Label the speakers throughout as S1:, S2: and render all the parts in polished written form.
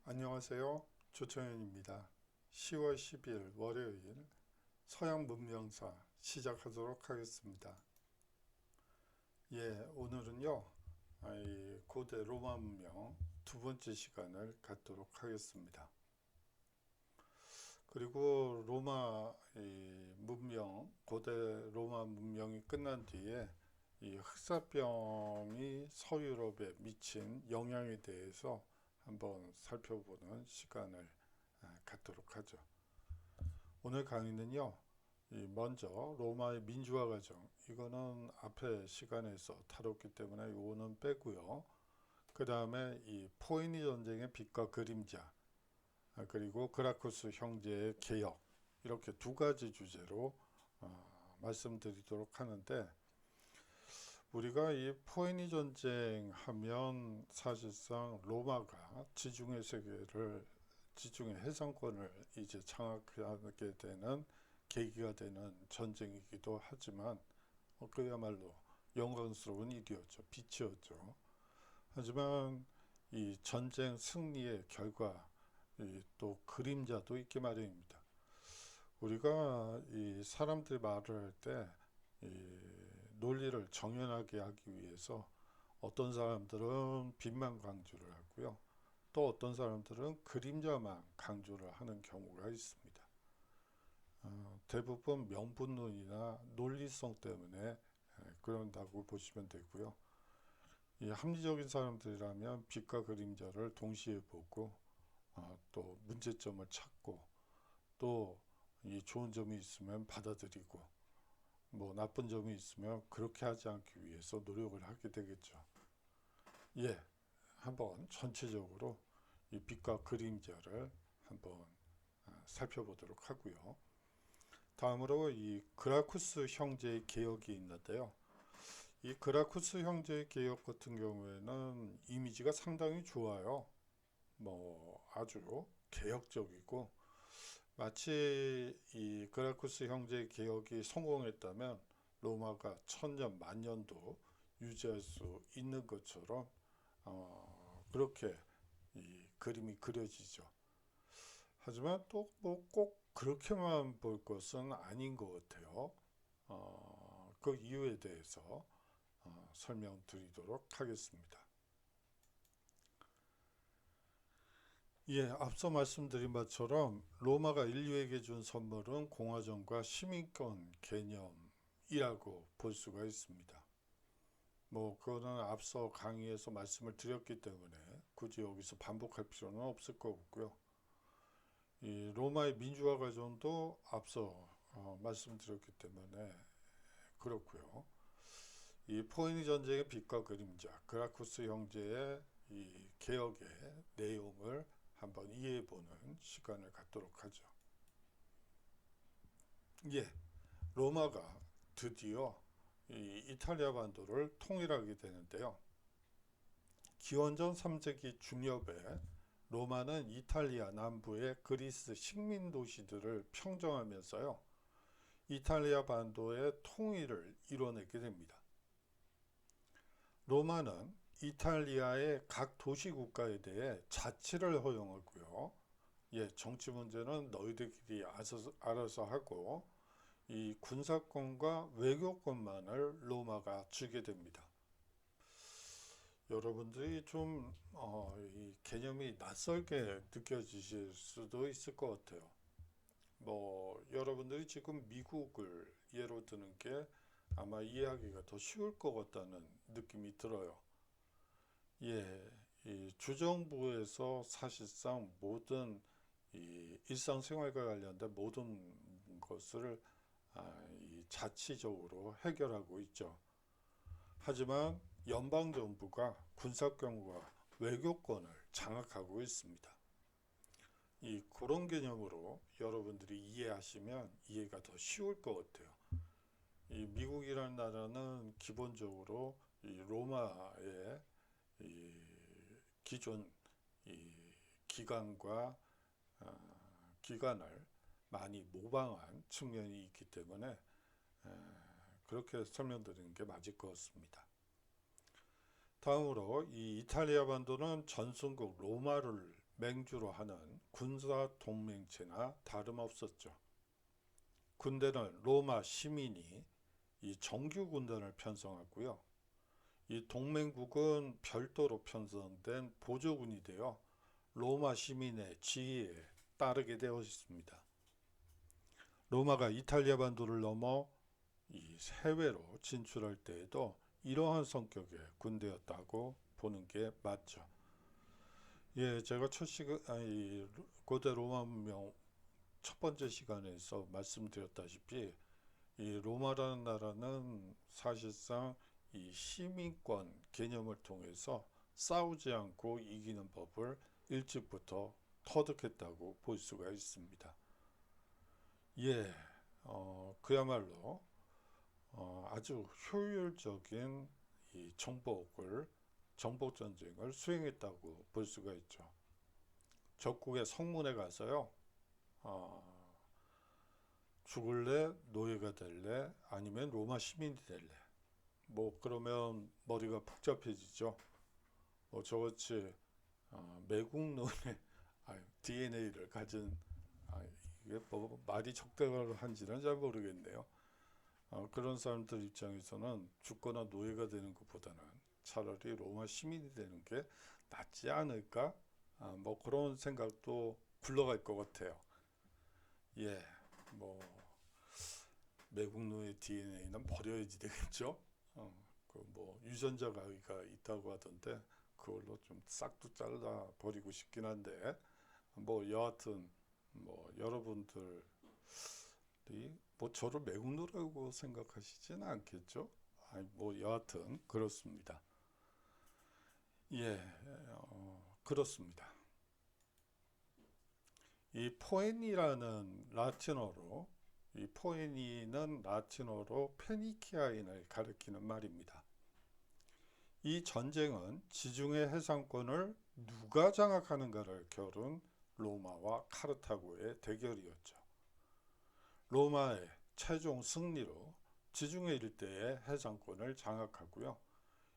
S1: 안녕하세요. 조정현입니다. 10월 10일 월요일 서양 문명사 시작하도록 하겠습니다. 오늘은요, 이 고대 로마 문명 두 번째 시간을 갖도록 하겠습니다. 그리고 로마 문명, 고대 로마 문명이 끝난 뒤에 이 흑사병이 서유럽에 미친 영향에 대해서 한번 살펴보는 시간을 갖도록 하죠. 오늘 강의는요, 먼저 로마의 민주화 과정, 이거는 앞에 시간에서 다뤘기 때문에 이거는 빼고요. 그 다음에 이 포에니 전쟁의 빛과 그림자, 그리고 그라쿠스 형제의 개혁, 이렇게 두 가지 주제로 말씀드리도록 하는데, 우리가 이 포에니 전쟁 하면 사실상 로마가 지중해 세계를, 지중해 해상권을 이제 장악하게 되는 계기가 되는 전쟁이기도 하지만 그야말로 영광스러운 일이었죠. 빛이었죠. 하지만 이 전쟁 승리의 결과, 또 그림자도 있기 마련입니다. 우리가 이 사람들이 말을 할 때 논리를 정연하게 하기 위해서 어떤 사람들은 빛만 강조를 하고요. 또 어떤 사람들은 그림자만 강조를 하는 경우가 있습니다. 대부분 명분론이나 논리성 때문에 그런다고 보시면 되고요. 이 합리적인 사람들이라면 빛과 그림자를 동시에 보고 또 문제점을 찾고 또 이 좋은 점이 있으면 받아들이고 뭐 나쁜 점이 있으면 그렇게 하지 않기 위해서 노력을 하게 되겠죠. 한번 전체적으로 이 빛과 그림자를 한번 살펴보도록 하고요. 다음으로 이 그라쿠스 형제의 개혁이 있는데요. 이 그라쿠스 형제의 개혁 같은 경우에는 이미지가 상당히 좋아요. 뭐 아주 개혁적이고, 마치 이 그라쿠스 형제의 개혁이 성공했다면 로마가 천년 만년도 유지할 수 있는 것처럼 그렇게 이 그림이 그려지죠. 하지만 또 뭐 꼭 그렇게만 볼 것은 아닌 것 같아요. 그 이유에 대해서 설명드리도록 하겠습니다. 앞서 말씀드린 것처럼 로마가 인류에게 준 선물은 공화정과 시민권 개념이라고 볼 수가 있습니다. 뭐 그거는 앞서 강의에서 말씀을 드렸기 때문에 굳이 여기서 반복할 필요는 없을 것 같고요. 이 로마의 민주화 과정도 앞서 말씀드렸기 때문에 그렇고요. 이 포에니 전쟁의 빛과 그림자, 그라쿠스 형제의 이 개혁의 내용을 한번 이해해보는 시간을 갖도록 하죠. 로마가 드디어 이 이탈리아 반도를 통일하게 되는데요. 기원전 3세기 중엽에 로마는 이탈리아 남부의 그리스 식민 도시들을 평정하면서요, 이탈리아 반도의 통일을 이뤄내게 됩니다. 로마는 이탈리아의 각 도시 국가에 대해 자치를 허용하고요. 정치 문제는 너희들끼리 알아서 하고 이 군사권과 외교권만을 로마가 주게 됩니다. 여러분들이 좀 이 개념이 낯설게 느껴지실 수도 있을 것 같아요. 뭐 여러분들이 지금 미국을 예로 드는 게 아마 이해하기가 더 쉬울 것 같다는 느낌이 들어요. 이 주정부에서 사실상 모든 이 일상생활과 관련된 모든 것을 이 자치적으로 해결하고 있죠. 하지만 연방정부가 군사권과 외교권을 장악하고 있습니다. 그런 개념으로 여러분들이 이해하시면 이해가 더 쉬울 것 같아요. 이 미국이라는 나라는 기본적으로 이 로마의 이 기존 이 기관과 기관을 많이 모방한 측면이 있기 때문에 그렇게 설명드리는 게 맞을 것 같습니다. 다음으로 이 이탈리아 반도는 전성국 로마를 맹주로 하는 군사 동맹체나 다름없었죠. 군대는 로마 시민이 이 정규 군단을 편성하고요. 이 동맹국은 별도로 편성된 보조군이 되어 로마 시민의 지휘에 따르게 되어 있습니다. 로마가 이탈리아 반도를 넘어 이 해외로 진출할 때에도 이러한 성격의 군대였다고 보는 게 맞죠. 예, 제가 고대 로마 문명 첫 번째 시간에서 말씀드렸다시피 이 로마라는 나라는 사실상 이 시민권 개념을 통해서 싸우지 않고 이기는 법을 일찍부터 터득했다고 볼 수가 있습니다. 예, 그야말로 아주 효율적인 이 정복 전쟁을 수행했다고 볼 수가 있죠. 적국의 성문에 가서요, 죽을래, 노예가 될래, 아니면 로마 시민이 될래. 뭐 그러면 머리가 복잡해지죠. 뭐 저같이 매국노의 DNA를 가진 이게 뭐 말이 적절한지는 잘 모르겠네요. 그런 사람들 입장에서는 죽거나 노예가 되는 것보다는 차라리 로마 시민이 되는 게 낫지 않을까? 뭐 그런 생각도 굴러갈 것 같아요. 예, 뭐 매국노의 DNA는 버려야지 되겠죠. 그 뭐 유전자 가위가 있다고 하던데 그걸로 좀 싹도 잘라 버리고 싶긴 한데 뭐 여하튼 뭐 여러분들이 뭐 저를 매국노라고 생각하시지는 않겠죠? 뭐 여하튼 그렇습니다. 예, 그렇습니다. 이 포에니라는 라틴어로 이 포에니는 라틴어로 페니키아인을 가리키는 말입니다. 이 전쟁은 지중해 해상권을 누가 장악하는가를 겨룬 로마와 카르타고의 대결이었죠. 로마의 최종 승리로 지중해 일대의 해상권을 장악하고요.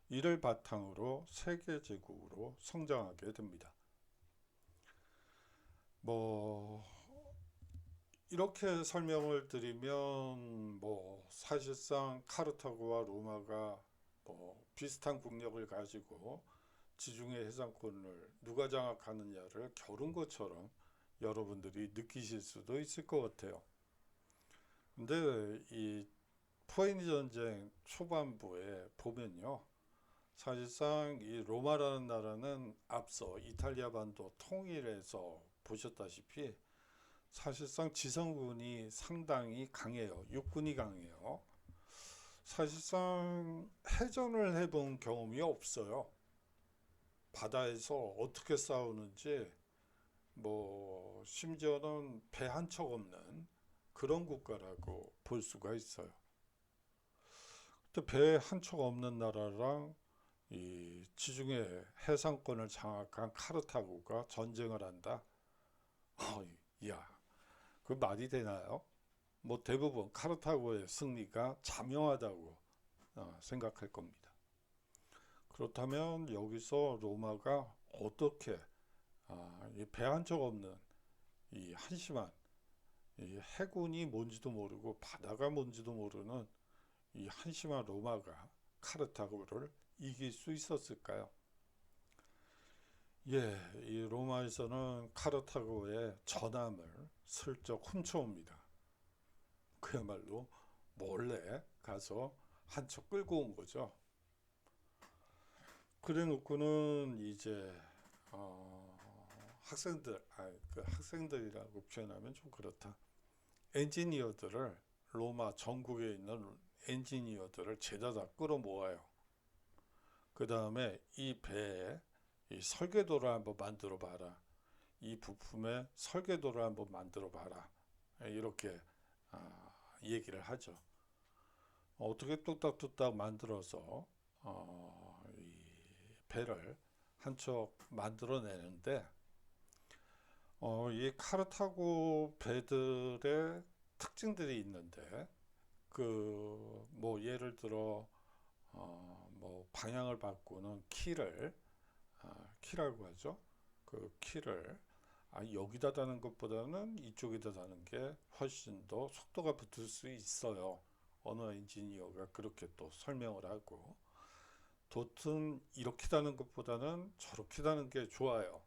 S1: 이를 바탕으로 세계 제국으로 성장하게 됩니다. 뭐 이렇게 설명을 드리면 뭐 사실상 카르타고와 로마가 뭐 비슷한 국력을 가지고 지중해 해상권을 누가 장악하느냐를 겨룬 것처럼 여러분들이 느끼실 수도 있을 것 같아요. 근데 이 포에니 전쟁 초반부에 보면요. 사실상 이 로마라는 나라는 앞서 이탈리아 반도 통일에서 보셨다시피 사실상 지성군이 상당히 강해요. 육군이 강해요. 사실상 해전을 해본 경험이 없어요. 바다에서 어떻게 싸우는지 뭐 심지어는 배 한 척 없는 그런 국가라고 볼 수가 있어요. 배 한 척 없는 나라랑 이 지중해 해상권을 장악한 카르타고가 전쟁을 한다. 야, 그 말이 되나요? 뭐 대부분 카르타고의 승리가 자명하다고 생각할 겁니다. 그렇다면 여기서 로마가 어떻게 배 한 척 없는 이 한심한 이 해군이 뭔지도 모르고 바다가 뭔지도 모르는 이 한심한 로마가 카르타고를 이길 수 있었을까요? 예, 이 로마에서는 카르타고의 전함을 슬쩍 훔쳐옵니다. 그야말로 몰래 가서 한 척 끌고 온 거죠. 그래 놓고는 이제 그 학생들이라고 표현하면 좀 그렇다. 엔지니어들을 로마 전국에 있는 엔지니어들을 죄다 끌어모아요. 그 다음에 이 배에 이 설계도를 한번 만들어 봐라. 이 부품의 설계도를 한번 만들어 봐라. 이렇게 얘기를 하죠. 어떻게 뚝딱뚝딱 만들어서 이 배를 한 척 만들어내는데 이 카르타고 배들의 특징들이 있는데 그 뭐 예를 들어 뭐 방향을 바꾸는 키라고 하죠. 그 키를 여기다 다는 것보다는 이쪽에다 다는 게 훨씬 더 속도가 붙을 수 있어요. 언어 엔지니어가 그렇게 또 설명을 하고, 돛은 이렇게 다는 것보다는 저렇게 다는 게 좋아요.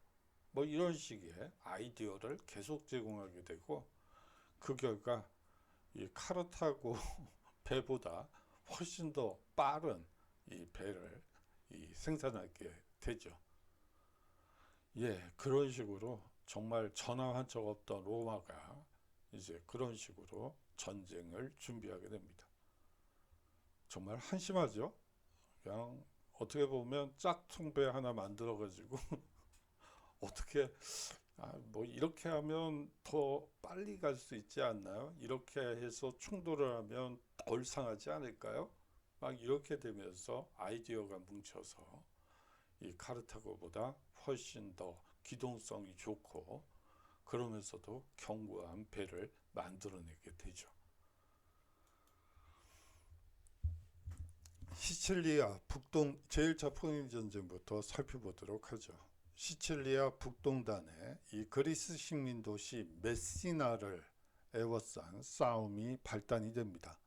S1: 뭐 이런 식의 아이디어를 계속 제공하게 되고, 그 결과 이 카르타고 배보다 훨씬 더 빠른 이 배를 생산하게 되죠. 예, 그런 식으로 정말 전화한 적 없던 로마가 이제 그런 식으로 전쟁을 준비하게 됩니다. 정말 한심하죠? 그냥 어떻게 보면 짝퉁배 하나 만들어 가지고 어떻게 뭐 이렇게 하면 더 빨리 갈 수 있지 않나요? 이렇게 해서 충돌을 하면 덜 상하지 않을까요? 막 이렇게 되면서 아이디어가 뭉쳐서 이 카르타고보다 훨씬 더 기동성이 좋고 그러면서도 견고한 배를 만들어내게 되죠. 시칠리아 북동 제1차 포니 전쟁부터 살펴보도록 하죠. 시칠리아 북동단의 이 그리스 식민 도시 메시나를 에워싼 싸움이 발단이 됩니다.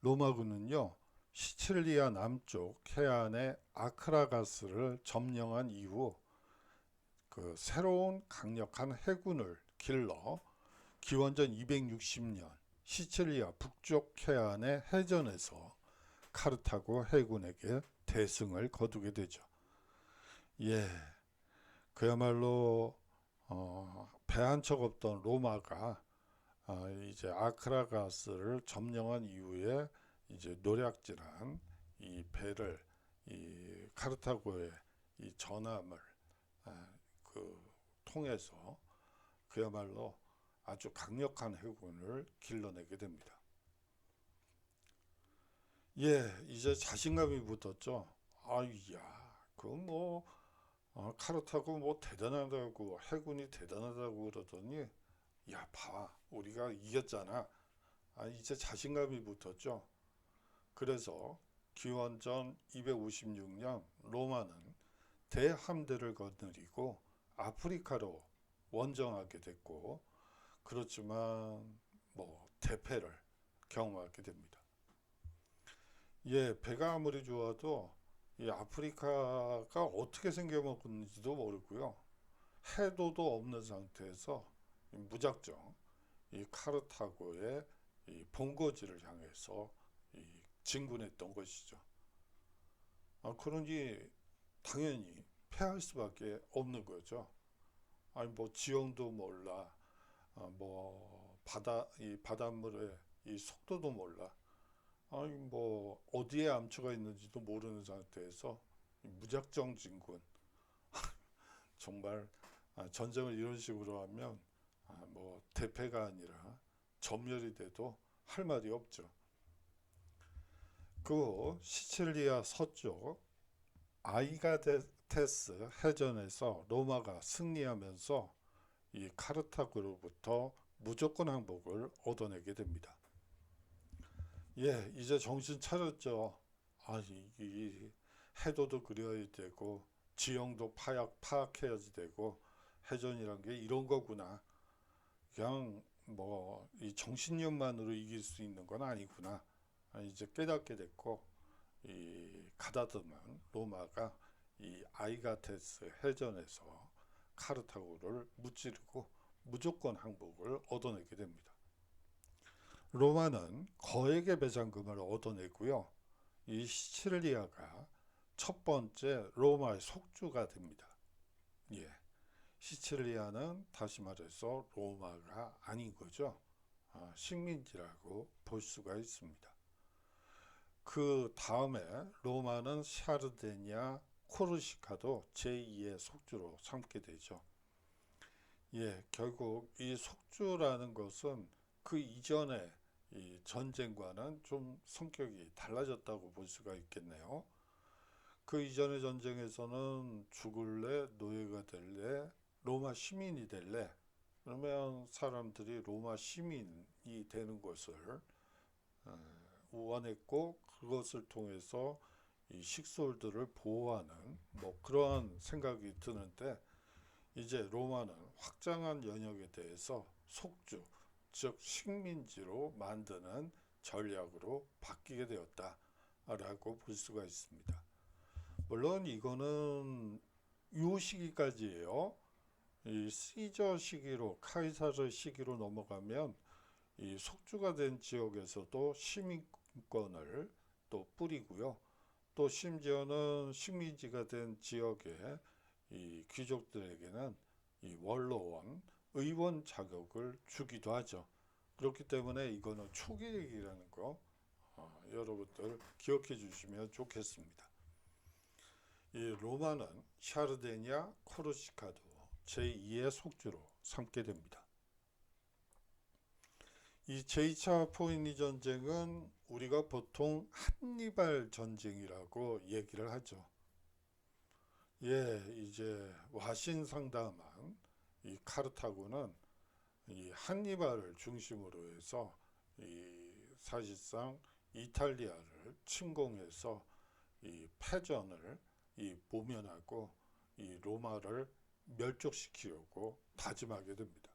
S1: 로마군은요, 시칠리아 남쪽 해안의 아크라가스를 점령한 이후 그 새로운 강력한 해군을 길러 기원전 260년 시칠리아 북쪽 해안의 해전에서 카르타고 해군에게 대승을 거두게 되죠. 예, 그야말로 배 한 척 없던 로마가 이제 아크라가스를 점령한 이후에 이제 노략질한 이 배를 이 카르타고의 이 전함을 그 통해서 그야말로 아주 강력한 해군을 길러내게 됩니다. 예, 이제 자신감이 붙었죠. 아이야, 그 카르타고 뭐 대단하다고 해군이 대단하다고 그러더니 야, 봐, 우리가 이겼잖아. 이제 자신감이 붙었죠. 그래서 기원전 256년 로마는 대함대를 거느리고 아프리카로 원정하게 됐고, 그렇지만 뭐 대패를 경험하게 됩니다. 예, 배가 아무리 좋아도 이 아프리카가 어떻게 생겨먹었는지도 모르고요. 해도도 없는 상태에서 무작정 이 카르타고의 이 본거지를 향해서 진군했던 것이죠. 그러니 당연히 패할 수밖에 없는 거죠. 뭐 지형도 몰라, 뭐 이 바닷물의 이 속도도 몰라. 뭐 어디에 암초가 있는지도 모르는 상태에서 무작정 진군. 정말 전쟁을 이런 식으로 하면 뭐 대패가 아니라 점멸이 돼도 할 말이 없죠. 그 시칠리아 서쪽 아이가테스 해전에서 로마가 승리하면서 이 카르타고로부터 무조건 항복을 얻어내게 됩니다. 예, 이제 정신 차렸죠. 이 해도도 그려야 되고 지형도 파악해야지 되고 해전이란 게 이런 거구나. 그냥 뭐 이 정신력만으로 이길 수 있는 건 아니구나. 이제 깨닫게 됐고 이 가다듬은 로마가 이 아이가테스 해전에서 카르타고를 무찌르고 무조건 항복을 얻어내게 됩니다. 로마는 거액의 배상금을 얻어내고요. 이 시칠리아가 첫 번째 로마의 속주가 됩니다. 예, 시칠리아는 다시 말해서 로마가 아닌 거죠. 식민지라고 볼 수가 있습니다. 그 다음에 로마는 사르디니아, 코르시카도 제2의 속주로 삼게 되죠. 예, 결국 이 속주라는 것은 그 이전에 이 전쟁과는 좀 성격이 달라졌다고 볼 수가 있겠네요. 그 이전의 전쟁에서는 죽을래, 노예가 될래, 로마 시민이 될래, 그러면 사람들이 로마 시민이 되는 것을 원했고, 그것을 통해서 이 식솔들을 보호하는 뭐 그러한 생각이 드는데, 이제 로마는 확장한 영역에 대해서 속주, 즉 식민지로 만드는 전략으로 바뀌게 되었다라고 볼 수가 있습니다. 물론 이거는 요 시기까지예요. 이 시저 시기로, 카이사르 시기로 넘어가면 이 속주가 된 지역에서도 시민권을 또 뿌리고요. 또 심지어는 식민지가 된 지역의 이 귀족들에게는 이 원로원, 의원 자격을 주기도 하죠. 그렇기 때문에 이거는 초계획이라는 거 여러분들 기억해 주시면 좋겠습니다. 이 로마는 샤르데냐, 코르시카도 제2의 속주로 삼게 됩니다. 이 제2차 포니니 전쟁은 우리가 보통 한니발 전쟁이라고 얘기를 하죠. 예, 이제 와신 상담한 이 카르타고는 이 한니발을 중심으로 해서 이 사실상 이탈리아를 침공해서 이 패전을 이 모면하고 이 로마를 멸족시키려고 다짐하게 됩니다.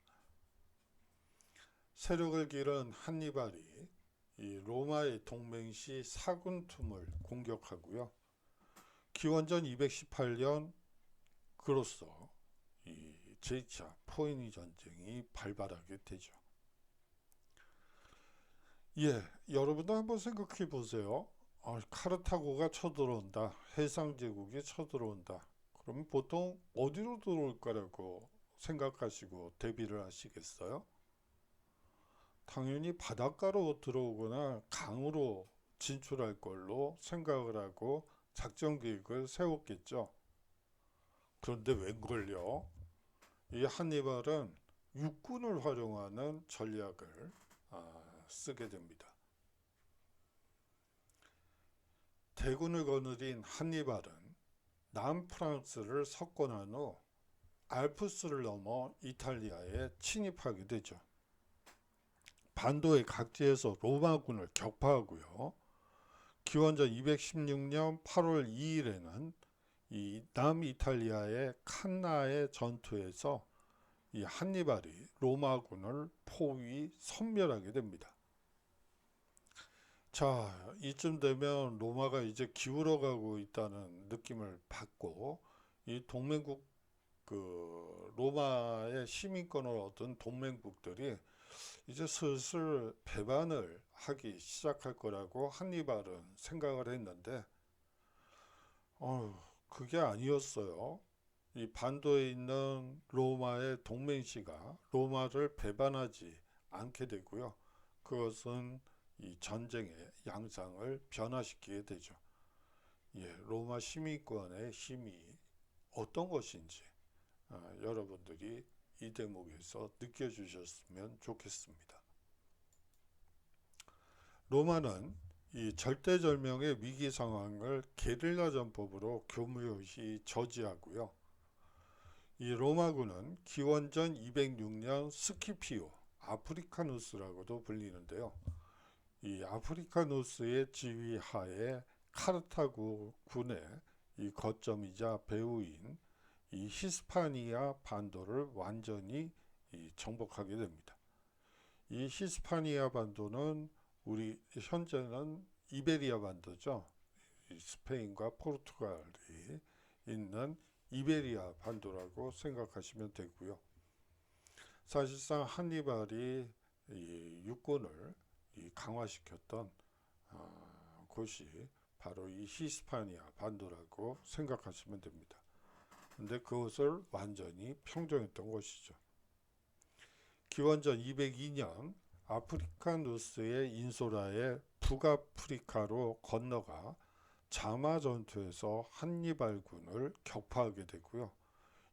S1: 세력을 기른 한니발이 이 로마의 동맹시 사군툼을 공격하고요. 기원전 218년 그로써 이 제2차 포니니 전쟁이 발발하게 되죠. 예, 여러분도 한번 생각해 보세요. 카르타고가 쳐들어온다. 해상제국이 쳐들어온다. 그러면 보통 어디로 들어올 거라고 생각하시고 대비를 하시겠어요? 당연히 바닷가로 들어오거나 강으로 진출할 걸로 생각을 하고 작전 계획을 세웠겠죠. 그런데 웬걸요? 이 한니발은 육군을 활용하는 전략을 쓰게 됩니다. 대군을 거느린 한니발은 남프랑스를 석권한 후 알프스를 넘어 이탈리아에 침입하게 되죠. 반도의 각지에서 로마군을 격파하고요. 기원전 216년 8월 2일에는 이 남이탈리아의 칸나의 전투에서 이 한니발이 로마군을 포위 섬멸하게 됩니다. 자, 이쯤 되면 로마가 이제 기울어가고 있다는 느낌을 받고 이 동맹국 로마의 시민권을 얻은 동맹국들이 이제 슬슬 배반을 하기 시작할 거라고 한니발은 생각을 했는데 그게 아니었어요. 이 반도에 있는 로마의 동맹시가 로마를 배반하지 않게 되고요. 그것은 이 전쟁의 양상을 변화시키게 되죠. 예, 로마 시민권의 힘이 어떤 것인지 여러분들이 이 대목에서 느껴주셨으면 좋겠습니다. 로마는 이 절대절명의 위기 상황을 게릴라 전법으로 교묘히 저지하고요. 이 로마군은 기원전 206년 스키피오 아프리카누스라고도 불리는데요. 이 아프리카누스의 지휘하에 카르타고 군의 이 거점이자 배후인 이 히스파니아 반도를 완전히 정복하게 됩니다. 이 히스파니아 반도는 우리 현재는 이베리아 반도죠. 스페인과 포르투갈이 있는 이베리아 반도라고 생각하시면 되고요. 사실상 한니발이 이 육군을 강화시켰던 곳이 바로 이 히스파니아 반도라고 생각하시면 됩니다. 근데 그것을 완전히 평정했던 것이죠. 기원전 202년 아프리카누스의 인소라의 북아프리카로 건너가 자마 전투에서 한니발군을 격파하게 되고요.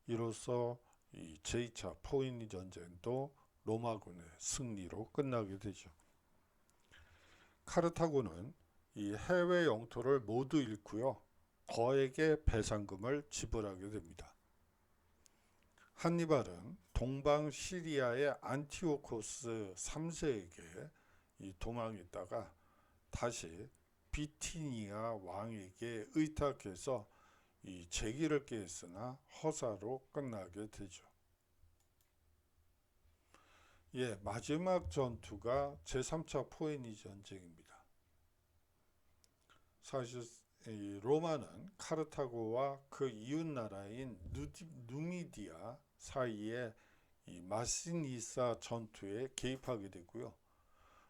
S1: 이로써 이 제2차 포니니 전쟁도 로마군의 승리로 끝나게 되죠. 카르타고는 이 해외 영토를 모두 잃고요. 거액의 배상금을 지불하게 됩니다. 한니발은 동방 시리아의 안티오코스 3세에게 도망했다가 다시 비티니아 왕에게 의탁해서 이 제기를 깨했으나 허사로 끝나게 되죠. 예, 마지막 전투가 제3차 포에니 전쟁입니다. 사실 이 로마는 카르타고와 그 이웃 나라인 누미디아 사이에 이 마시니사 전투에 개입하게 되고요.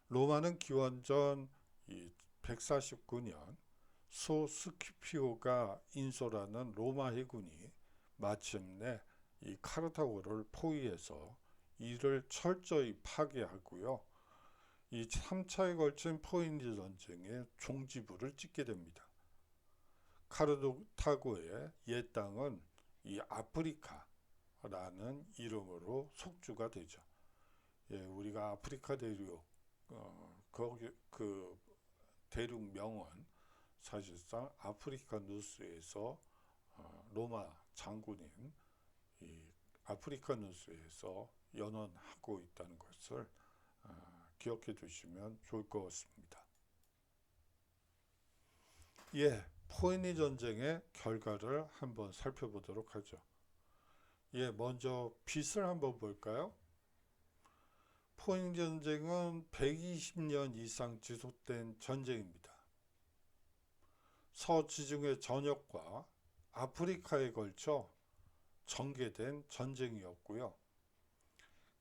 S1: 로마는 기원전 149년 소 스키피오가 인솔하는 로마 해군이 마침내 이 카르타고를 포위해서 이를 철저히 파괴하고요. 이 3차에 걸친 포에니 전쟁의 종지부를 찍게 됩니다. 카르타고의 옛 땅은 이 아프리카라는 이름으로 속주가 되죠. 예, 우리가 아프리카 대륙 거기 그 대륙명은 사실상 아프리카 누스에서 로마 장군인 이 아프리카 누스에서 연원하고 있다는 것을 기억해 두시면 좋을 것 같습니다. 예, 포에니 전쟁의 결과를 한번 살펴보도록 하죠. 예, 먼저 빛을 한번 볼까요? 포에니 전쟁은 120년 이상 지속된 전쟁입니다. 서지중해 전역과 아프리카에 걸쳐 전개된 전쟁이었고요.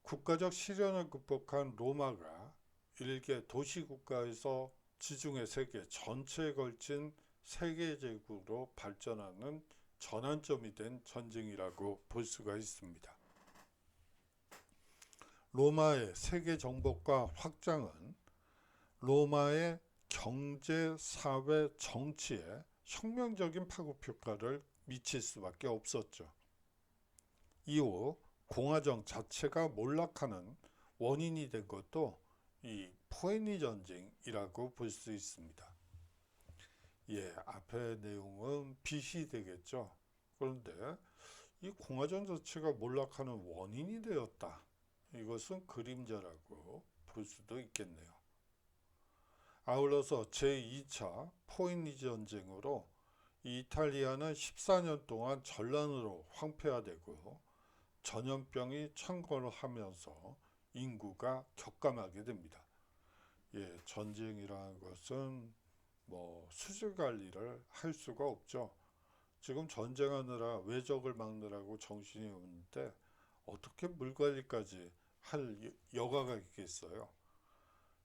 S1: 국가적 시련을 극복한 로마가 일개 도시국가에서 지중해 세계 전체에 걸친 세계제국으로 발전하는 전환점이 된 전쟁이라고 볼 수가 있습니다. 로마의 세계 정복과 확장은 로마의 경제, 사회, 정치에 혁명적인 파급 효과를 미칠 수밖에 없었죠. 이후 공화정 자체가 몰락하는 원인이 된 것도 이 포에니 전쟁이라고 볼 수 있습니다. 예, 앞의 내용은 빛이 되겠죠. 그런데 이 공화정 자체가 몰락하는 원인이 되었다. 이것은 그림자라고 볼 수도 있겠네요. 아울러서 제2차 포에니 전쟁으로 이탈리아는 14년 동안 전란으로 황폐화되고 전염병이 창궐하면서 인구가 격감하게 됩니다. 예, 전쟁이라는 것은 뭐 수질 관리를 할 수가 없죠. 지금 전쟁하느라 외적을 막느라고 정신이 없는데 어떻게 물 관리까지 할 여가가 있겠어요.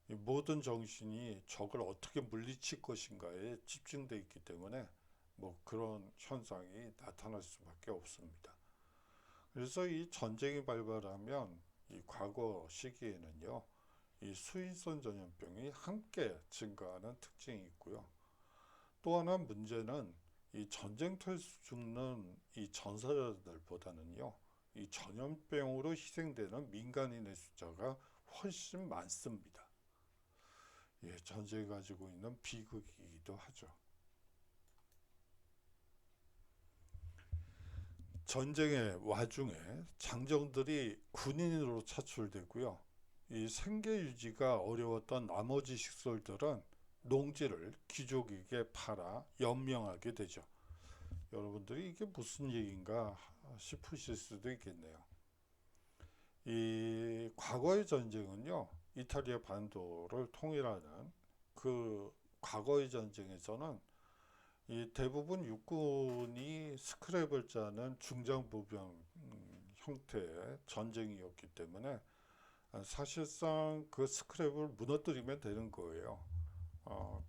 S1: 모든 정신이 적을 어떻게 물리칠 것인가에 집중되어 있기 때문에 뭐 그런 현상이 나타날 수밖에 없습니다. 그래서 이 전쟁이 발발하면 이 과거 시기에는요, 이 수인성 전염병이 함께 증가하는 특징이 있고요. 또 하나 문제는 이 전쟁터에서 죽는 이 전사자들보다는요, 이 전염병으로 희생되는 민간인의 숫자가 훨씬 많습니다. 예, 전쟁이 가지고 있는 비극이기도 하죠. 전쟁의 와중에 장정들이 군인으로 차출되고요. 이 생계 유지가 어려웠던 나머지 식솔들은 농지를 귀족에게 팔아 연명하게 되죠. 여러분들이 이게 무슨 얘기인가 싶으실 수도 있겠네요. 이 과거의 전쟁은요, 이탈리아 반도를 통일하는 그 과거의 전쟁에서는 이 대부분 육군이 스크랩을 짜는 중장보병 형태의 전쟁이었기 때문에 사실상 그 스크랩을 무너뜨리면 되는 거예요.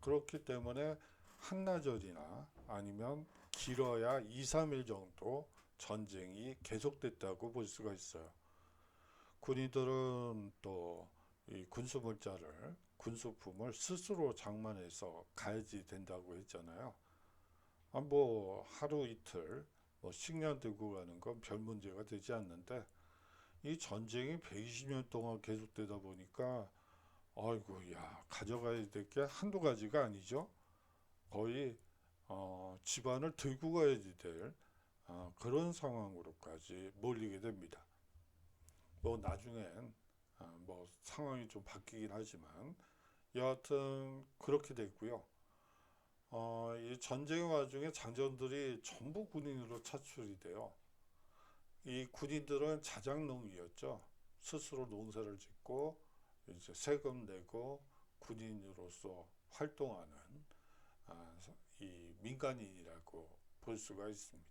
S1: 그렇기 때문에 한나절이나 아니면 길어야 2, 3일 정도 전쟁이 계속됐다고 볼 수가 있어요. 군인들은 또 이 군수물자를, 군수품을 스스로 장만해서 가야지 된다고 했잖아요. 뭐 하루 이틀 뭐 식량 들고 가는 건 별 문제가 되지 않는데 이 전쟁이 120년 동안 계속되다 보니까 아이고 야 가져가야 될 게 한두 가지가 아니죠. 거의 집안을 들고 가야지 될 그런 상황으로까지 몰리게 됩니다. 뭐 나중엔 뭐 상황이 좀 바뀌긴 하지만 여하튼 그렇게 됐고요. 이 전쟁의 와중에 장정들이 전부 군인으로 차출이 돼요. 이 군인들은 자장농이었죠. 스스로 농사를 짓고 이제 세금 내고 군인으로서 활동하는 아, 이 민간인이라고 볼 수가 있습니다.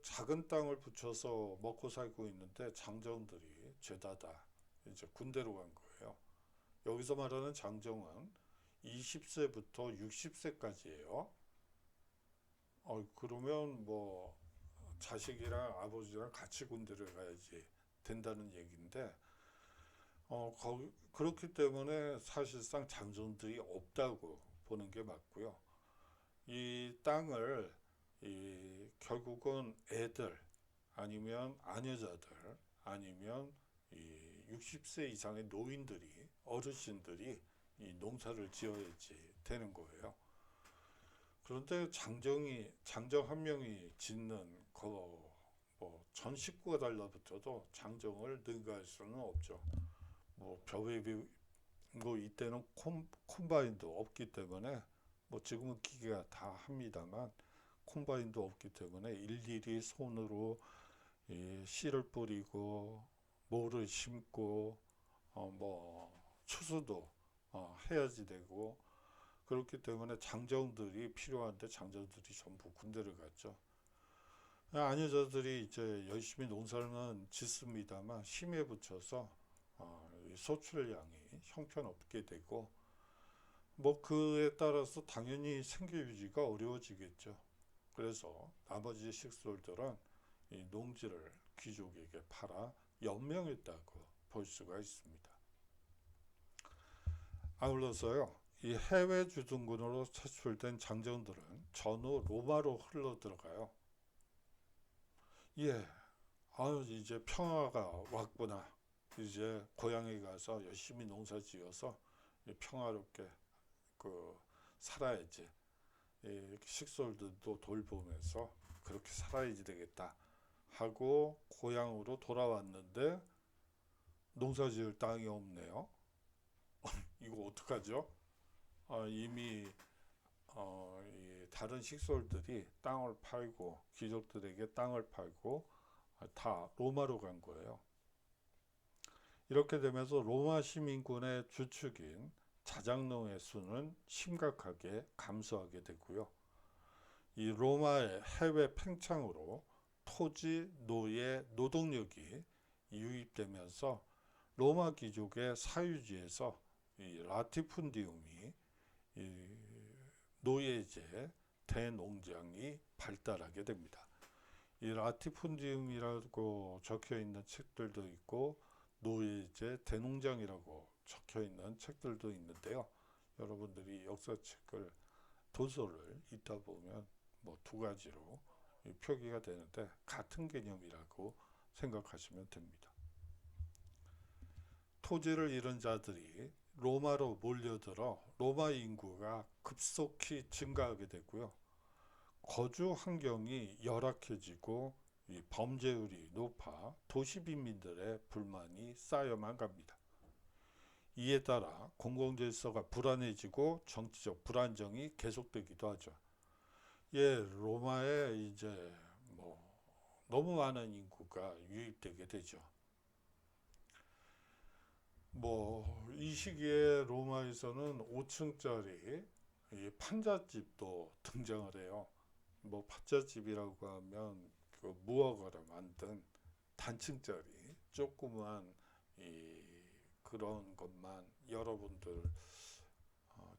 S1: 작은 땅을 붙여서 먹고 살고 있는데 장정들이 죄다다 이제 군대로 간 거예요. 여기서 말하는 장정은 20세부터 60세까지예요. 그러면 뭐 자식이랑 아버지랑 같이 군대를 가야지 된다는 얘기인데 그렇기 때문에 사실상 장정들이 없다고 보는 게 맞고요. 이 땅을 결국은 애들 아니면 아녀자들 아니면 이 60세 이상의 노인들이 어르신들이 이 농사를 지어야지 되는 거예요. 그런데 장정 한 명이 짓는 전 식구가 달라붙어도 장정을 능가할 수는 없죠. 뭐 벼베기 뭐 이때는 콤바인도 없기 때문에 뭐 지금은 기계가 다 합니다만 콤바인도 없기 때문에 일일이 손으로 씨를 뿌리고 모를 심고 뭐 추수도 해야지 되고 그렇기 때문에 장정들이 필요한데 장정들이 전부 군대를 갔죠. 아녀자들이 이제 열심히 농사는 짓습니다만 힘에 붙여서 소출량이 형편없게 되고 뭐 그에 따라서 당연히 생계 유지가 어려워지겠죠. 그래서 나머지 식솔들은 이 농지를 귀족에게 팔아 연명했다고 볼 수가 있습니다. 아울러서요, 이 해외 주둔군으로 차출된 장정들은 전후 로마로 흘러 들어가요. 예, 이제 평화가 왔구나. 이제 고향에 가서 열심히 농사 지어서 평화롭게 살아야지. 식솔들도 돌보면서 그렇게 살아야지 되겠다 하고 고향으로 돌아왔는데 농사 지을 땅이 없네요. 이거 어떡하죠? 이미 이 다른 식솔들이 땅을 팔고 귀족들에게 땅을 팔고 다 로마로 간 거예요. 이렇게 되면서 로마 시민군의 주축인 자장농의 수는 심각하게 감소하게 되고요. 이 로마의 해외 팽창으로 토지, 노예, 노동력이 유입되면서 로마 귀족의 사유지에서 이 라티푼디움이 이 노예제 대농장이 발달하게 됩니다. 이 라티푼디움이라고 적혀 있는 책들도 있고 노예제 대농장이라고 적혀 있는 책들도 있는데요. 여러분들이 역사책을 도서를 읽다 보면 뭐 두 가지로 표기가 되는데 같은 개념이라고 생각하시면 됩니다. 토지를 잃은 자들이 로마로 몰려들어 로마 인구가 급속히 증가하게 되고요. 거주 환경이 열악해지고 범죄율이 높아 도시 빈민들의 불만이 쌓여만 갑니다. 이에 따라 공공질서가 불안해지고 정치적 불안정이 계속되기도 하죠. 로마에 이제 뭐 너무 많은 인구가 유입되게 되죠. 뭐 이 시기에 로마에서는 5층짜리 판잣집도 등장을 해요. 뭐 판잣집이라고 하면 그 무화과로 만든 단층짜리 조그만 그런 것만 여러분들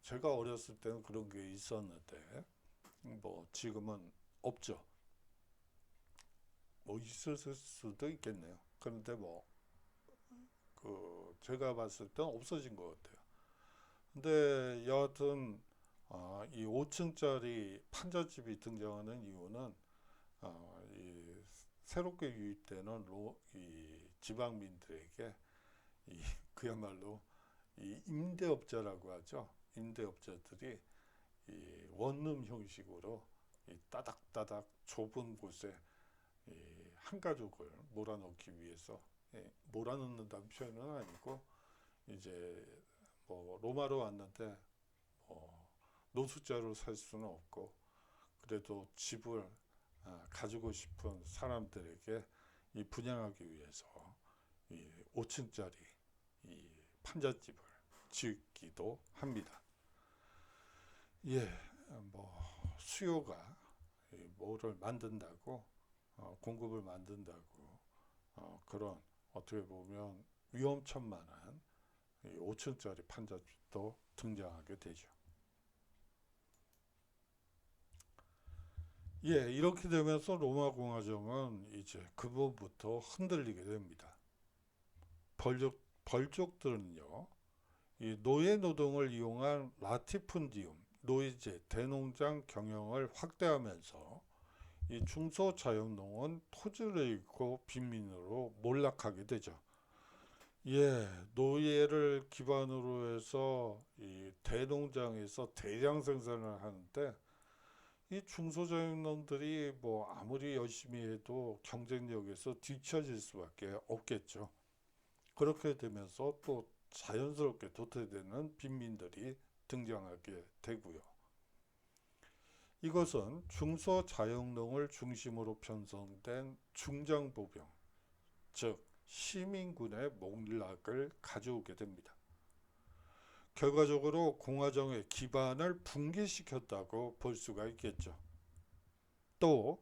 S1: 제가 어렸을 때는 그런 게 있었는데 뭐 지금은 없죠. 뭐 있을 수도 있겠네요. 그런데 뭐 제가 봤을 때는 없어진 것 같아요. 근데 여하튼 이 5층짜리 판잣집이 등장하는 이유는 이 새롭게 유입되는 이 지방민들에게 그야말로 이 임대업자라고 하죠. 임대업자들이 이 원룸 형식으로 이 따닥따닥 좁은 곳에 한 가족을 몰아넣기 위해서 몰아넣는다는 표현은 아니고 이제 뭐 로마로 왔는데 노숙자로 살 수는 없고, 그래도 집을 가지고 싶은 사람들에게 이 분양하기 위해서 이 5층짜리 이 판잣집을 짓기도 합니다. 예, 뭐 수요가 뭐를 만든다고 공급을 만든다고 그런 어떻게 보면 위험천만한 5층짜리 판잣집도 등장하게 되죠. 예, 이렇게 되면서 로마 공화정은 이제 그부부터 흔들리게 됩니다. 벌족들은요, 이 노예 노동을 이용한 라티푼디움, 노예제, 대농장 경영을 확대하면서 이 중소자영농은 토지를 잃고 빈민으로 몰락하게 되죠. 예, 노예를 기반으로 해서 이 대농장에서 대량 생산을 하는데 이 중소자영농들이 뭐 아무리 열심히 해도 경쟁력에서 뒤처질 수밖에 없겠죠. 그렇게 되면서 또 자연스럽게 도태되는 빈민들이 등장하게 되고요. 이것은 중소자영농을 중심으로 편성된 중장보병, 즉 시민군의 몰락을 가져오게 됩니다. 결과적으로 공화정의 기반을 붕괴시켰다고 볼 수가 있겠죠. 또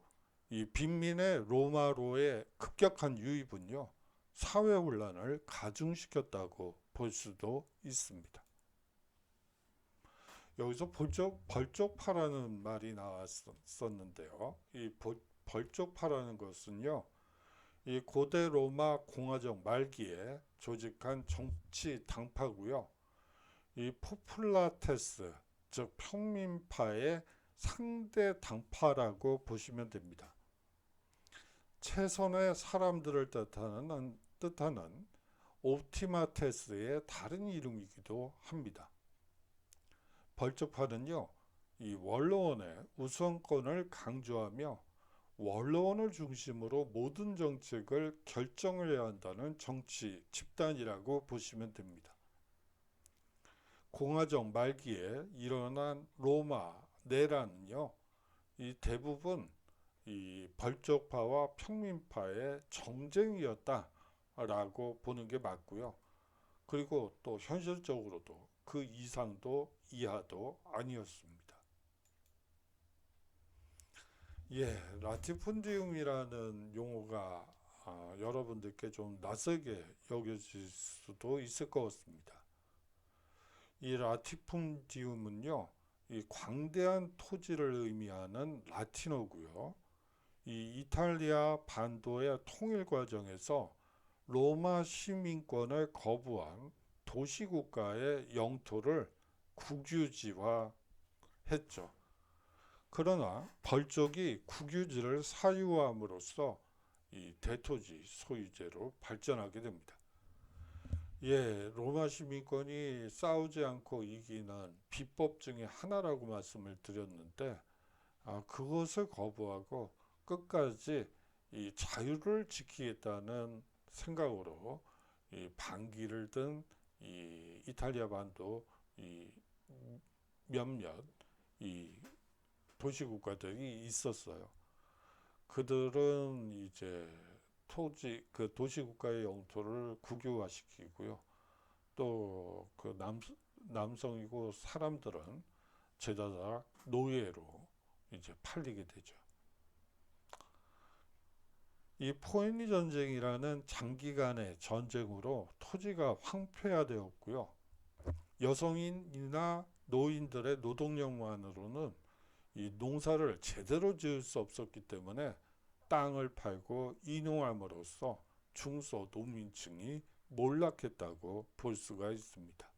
S1: 이 빈민의 로마로의 급격한 유입은요, 사회 혼란을 가중시켰다고 볼 수도 있습니다. 여기서 벌쪽파라는 말이 나왔었는데요. 이 벌쪽파라는 것은요, 이 고대 로마 공화정 말기에 조직한 정치 당파고요. 이 포플라테스, 즉 평민파의 상대 당파라고 보시면 됩니다. 최선의 사람들을 뜻하는 옵티마테스의 다른 이름이기도 합니다. 벌쪽파는요, 이 원로원의 우선권을 강조하며 원로원을 중심으로 모든 정책을 결정해야 한다는 정치 집단이라고 보시면 됩니다. 공화정 말기에 일어난 로마 내란은요, 이 대부분 이 벌쪽파와 평민파의 정쟁이었다라고 보는 게 맞고요. 그리고 또 현실적으로도 그 이상도 이하도 아니었습니다. 예, 라티푼디움이라는 용어가 여러분들께 좀 낯설게 여겨질 수도 있을 것 같습니다. 이 라티푼디움은요, 이 광대한 토지를 의미하는 라틴어고요. 이 이탈리아 반도의 통일 과정에서 로마 시민권을 거부한 도시국가의 영토를 국유지화했죠. 그러나 벌쪽이 국유지를 사유함으로써 이 대토지 소유제로 발전하게 됩니다. 예, 로마 시민권이 싸우지 않고 이기는 비법 중에 하나라고 말씀을 드렸는데, 그것을 거부하고 끝까지 이 자유를 지키겠다는 생각으로 이 반기를 든 이 이탈리아 반도 이 몇몇 이 도시국가들이 있었어요. 그들은 이제 그 도시국가의 영토를 국유화시키고요. 또 그 남성이고 사람들은 제자자 노예로 이제 팔리게 되죠. 이 포에니 전쟁이라는 장기간의 전쟁으로 토지가 황폐화되었고요. 여성인이나 노인들의 노동력만으로는 이 농사를 제대로 지을 수 없었기 때문에 땅을 팔고 인용함으로써 중소 농민층이 몰락했다고 볼 수가 있습니다.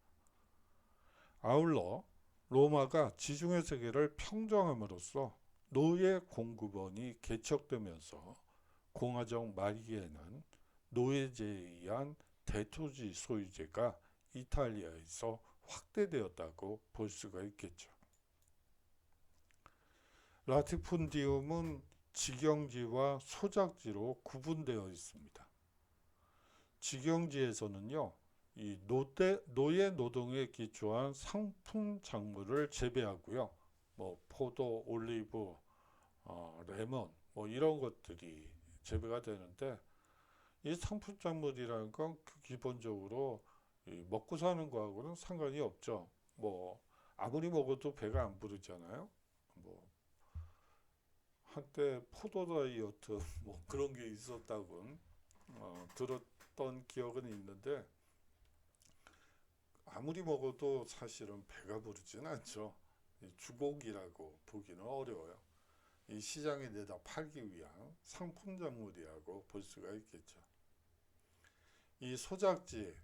S1: 아울러 로마가 지중해 세계를 평정함으로써 노예 공급원이 개척되면서 공화정 말기에는 노예제에 의한 대토지 소유제가 이탈리아에서 확대되었다고 볼 수가 있겠죠. 라티푼디움은 직영지와 소작지로 구분되어 있습니다. 직영지에서는요, 이 노예 노동에 기초한 상품 작물을 재배하고요. 뭐 포도, 올리브, 레몬 뭐 이런 것들이 재배가 되는데, 이 상품 작물이라는 건 기본적으로 이 먹고 사는 거하고는 상관이 없죠. 뭐 아무리 먹어도 배가 안 부르잖아요. 뭐 한때 포도 다이어트 뭐 그런 게 있었다고 들었던 기억은 있는데, 아무리 먹어도 사실은 배가 부르지는 않죠. 주곡이라고 보기는 어려워요. 이 시장에 내다 팔기 위한 상품 작물이라고 볼 수가 있겠죠. 이 소작지,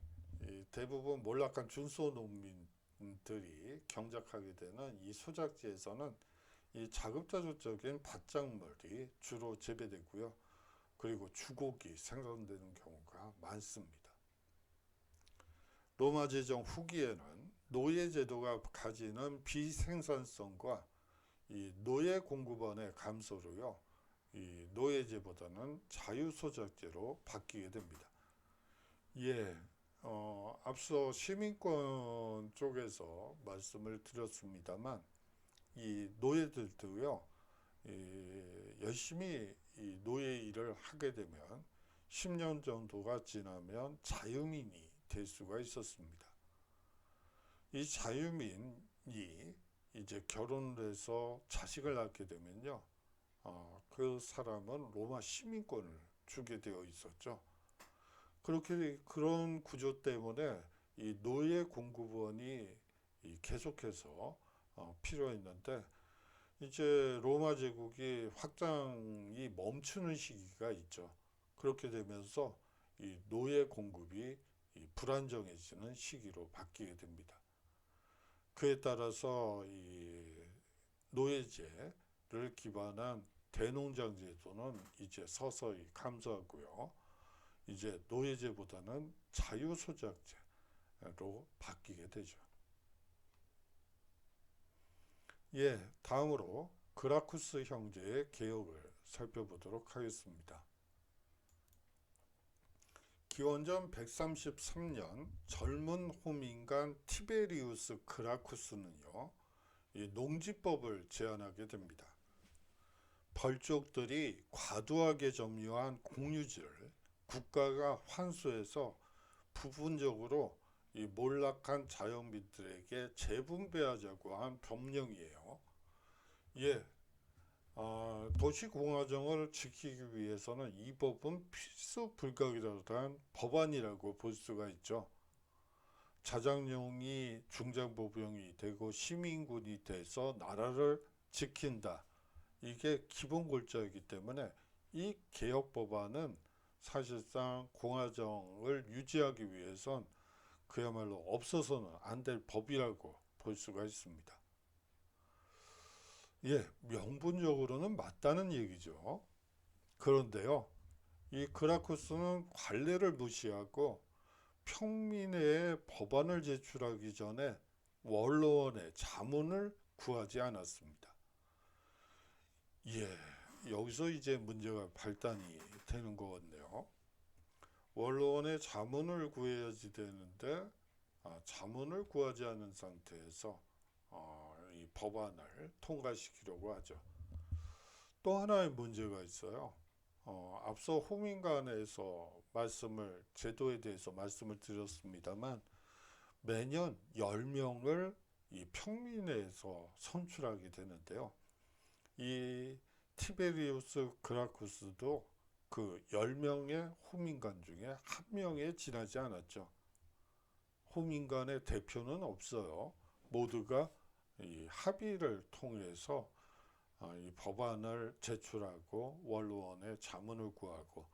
S1: 이 대부분 몰락한 중소농민들이 경작하게 되는 이 소작지에서는 이 자급자족적인 밭작물이 주로 재배되고요. 그리고 주곡이 생산되는 경우가 많습니다. 로마 제정 후기에는 노예 제도가 가지는 비생산성과 이 노예 공급원의 감소로요, 이 노예제보다는 자유소작제로 바뀌게 됩니다. 예, 앞서 시민권 쪽에서 말씀을 드렸습니다만, 이 노예들도요, 열심히 이 노예 일을 하게 되면 10년 정도가 지나면 자유민이 될 수가 있었습니다. 이 자유민이 이제 결혼을 해서 자식을 낳게 되면요, 그 사람은 로마 시민권을 주게 되어 있었죠. 그런 구조 때문에 이 노예 공급원이 계속해서 필요했는데, 이제 로마 제국이 확장이 멈추는 시기가 있죠. 그렇게 되면서 이 노예 공급이 불안정해지는 시기로 바뀌게 됩니다. 그에 따라서 이 노예제를 기반한 대농장 제도는 이제 서서히 감소하고요. 이제 노예제보다는 자유소작제로 바뀌게 되죠. 예, 다음으로 그라쿠스 형제의 개혁을 살펴보도록 하겠습니다. 기원전 133년 젊은 호민관 티베리우스 그라쿠스는요, 이 농지법을 제안하게 됩니다. 벌족들이 과도하게 점유한 공유지를 국가가 환수해서 부분적으로 이 몰락한 자연민들에게 재분배하자고 한 법령이에요. 예, 도시공화정을 지키기 위해서는 이 법은 필수 불가결한 법안이라고 볼 수가 있죠. 자장령이 중장보병이 되고 시민군이 돼서 나라를 지킨다. 이게 기본 골자이기 때문에 이 개혁 법안은 사실상 공화정을 유지하기 위해선 그야말로 없어서는 안 될 법이라고 볼 수가 있습니다. 예, 명분적으로는 맞다는 얘기죠. 그런데요, 이 그라쿠스는 관례를 무시하고 평민회에 법안을 제출하기 전에 원로원의 자문을 구하지 않았습니다. 예, 여기서 이제 문제가 발단이 되는 것 같네요. 원로원의 자문을 구해야지 되는데, 자문을 구하지 않은 상태에서 이 법안을 통과시키려고 하죠. 또 하나의 문제가 있어요. 앞서 호민관에서 제도에 대해서 말씀을 드렸습니다만, 매년 10명을 이 평민회에서 선출하게 되는데요. 이 티베리우스 그라쿠스도 그 10명의 호민관 중에 한 명에 지나지 않았죠. 호민관의 대표는 없어요. 모두가 이 합의를 통해서 이 법안을 제출하고 원로원의 자문을 구하고,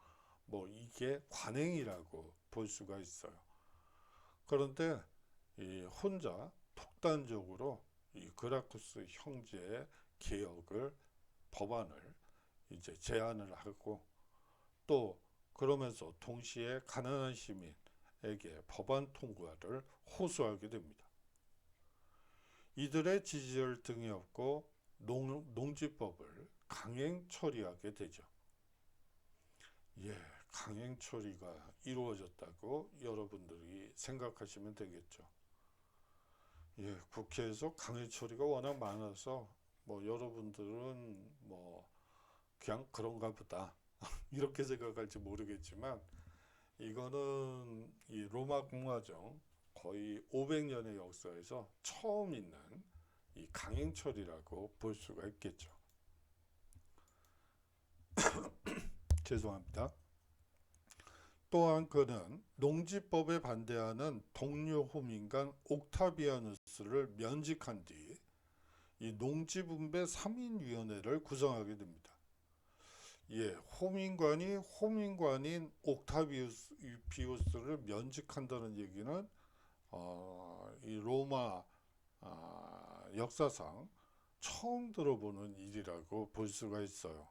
S1: 뭐 이게 관행이라고 볼 수가 있어요. 그런데 이 혼자 독단적으로 이 그라쿠스 형제의 개혁을 법안을 이제 제안을 하고, 또 그러면서 동시에 가난한 시민에게 법안 통과를 호소하게 됩니다. 이들의 지지를 등에 업고 농지법을 강행 처리하게 되죠. 예, 강행 처리가 이루어졌다고 여러분들이 생각하시면 되겠죠. 예, 국회에서 강행 처리가 워낙 많아서 뭐 여러분들은 뭐 그냥 그런가 보다 이렇게 생각할지 모르겠지만, 이거는 이 로마 공화정 거의 500년의 역사에서 처음 있는 이 강행 처리라고 볼 수가 있겠죠. 죄송합니다. 또한 그는 농지법에 반대하는 동료 호민관 옥타비아누스를 면직한 뒤 이 농지분배 3인위원회를 구성하게 됩니다. 예, 호민관인 옥타비우스를 면직한다는 얘기는 이 로마 역사상 처음 들어보는 일이라고 볼 수가 있어요.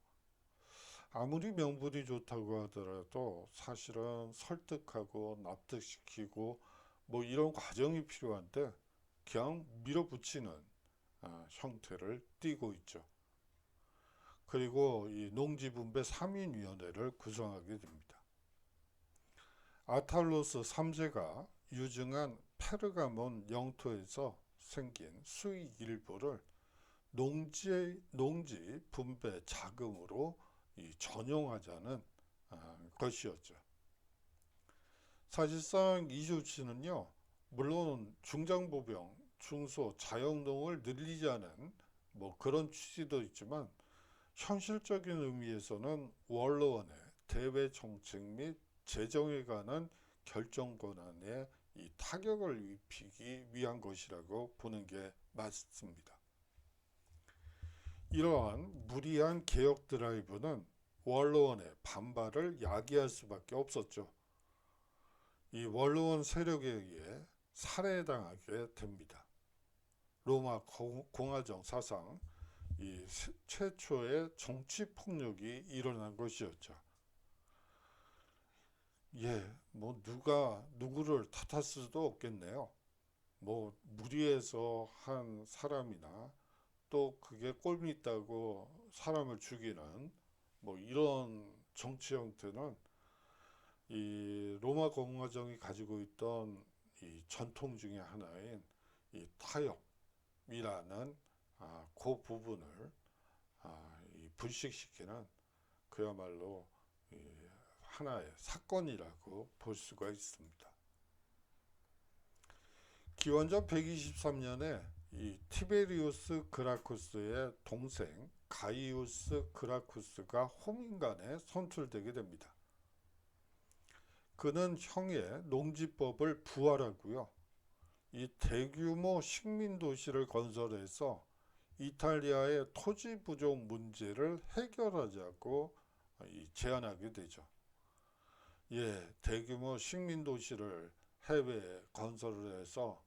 S1: 아무리 명분이 좋다고 하더라도 사실은 설득하고 납득시키고 뭐 이런 과정이 필요한데 그냥 밀어붙이는 형태를 띠고 있죠. 그리고 이 농지분배 3인위원회를 구성하게 됩니다. 아탈로스 3세가 유증한 페르가몬 영토에서 생긴 수익 일부를 농지 분배 자금으로 전용하자는 것이었죠. 사실상 이 조치는요, 물론 중장보병, 중소 자영농을 늘리자는 뭐 그런 취지도 있지만 현실적인 의미에서는 원로원의 대외 정책 및 재정에 관한 결정 권한에 이 타격을 입히기 위한 것이라고 보는 게 맞습니다. 이러한 무리한 개혁 드라이브는 원로원의 반발을 야기할 수밖에 없었죠. 이 원로원 세력에 의해 살해당하게 됩니다. 로마 공화정 사상 이 최초의 정치 폭력이 일어난 것이었죠. 예, 뭐 누가 누구를 탓할 수도 없겠네요. 뭐 무리해서 한 사람이나 또 그게 꼴미 있다고 사람을 죽이는 뭐 이런 정치 형태는 이 로마 공화정이 가지고 있던 이 전통 중에 하나인 이 타협이라는 그 부분을 이 불식시키는 그야말로 하나의 사건이라고 볼 수가 있습니다. 기원전 123년에 이 티베리우스 그라쿠스의 동생 가이우스 그라쿠스가 호민관에 선출되게 됩니다. 그는 형의 농지법을 부활하고요, 이 대규모 식민 도시를 건설해서 이탈리아의 토지 부족 문제를 해결하자고 제안하게 되죠. 예, 대규모 식민 도시를 해외에 건설을 해서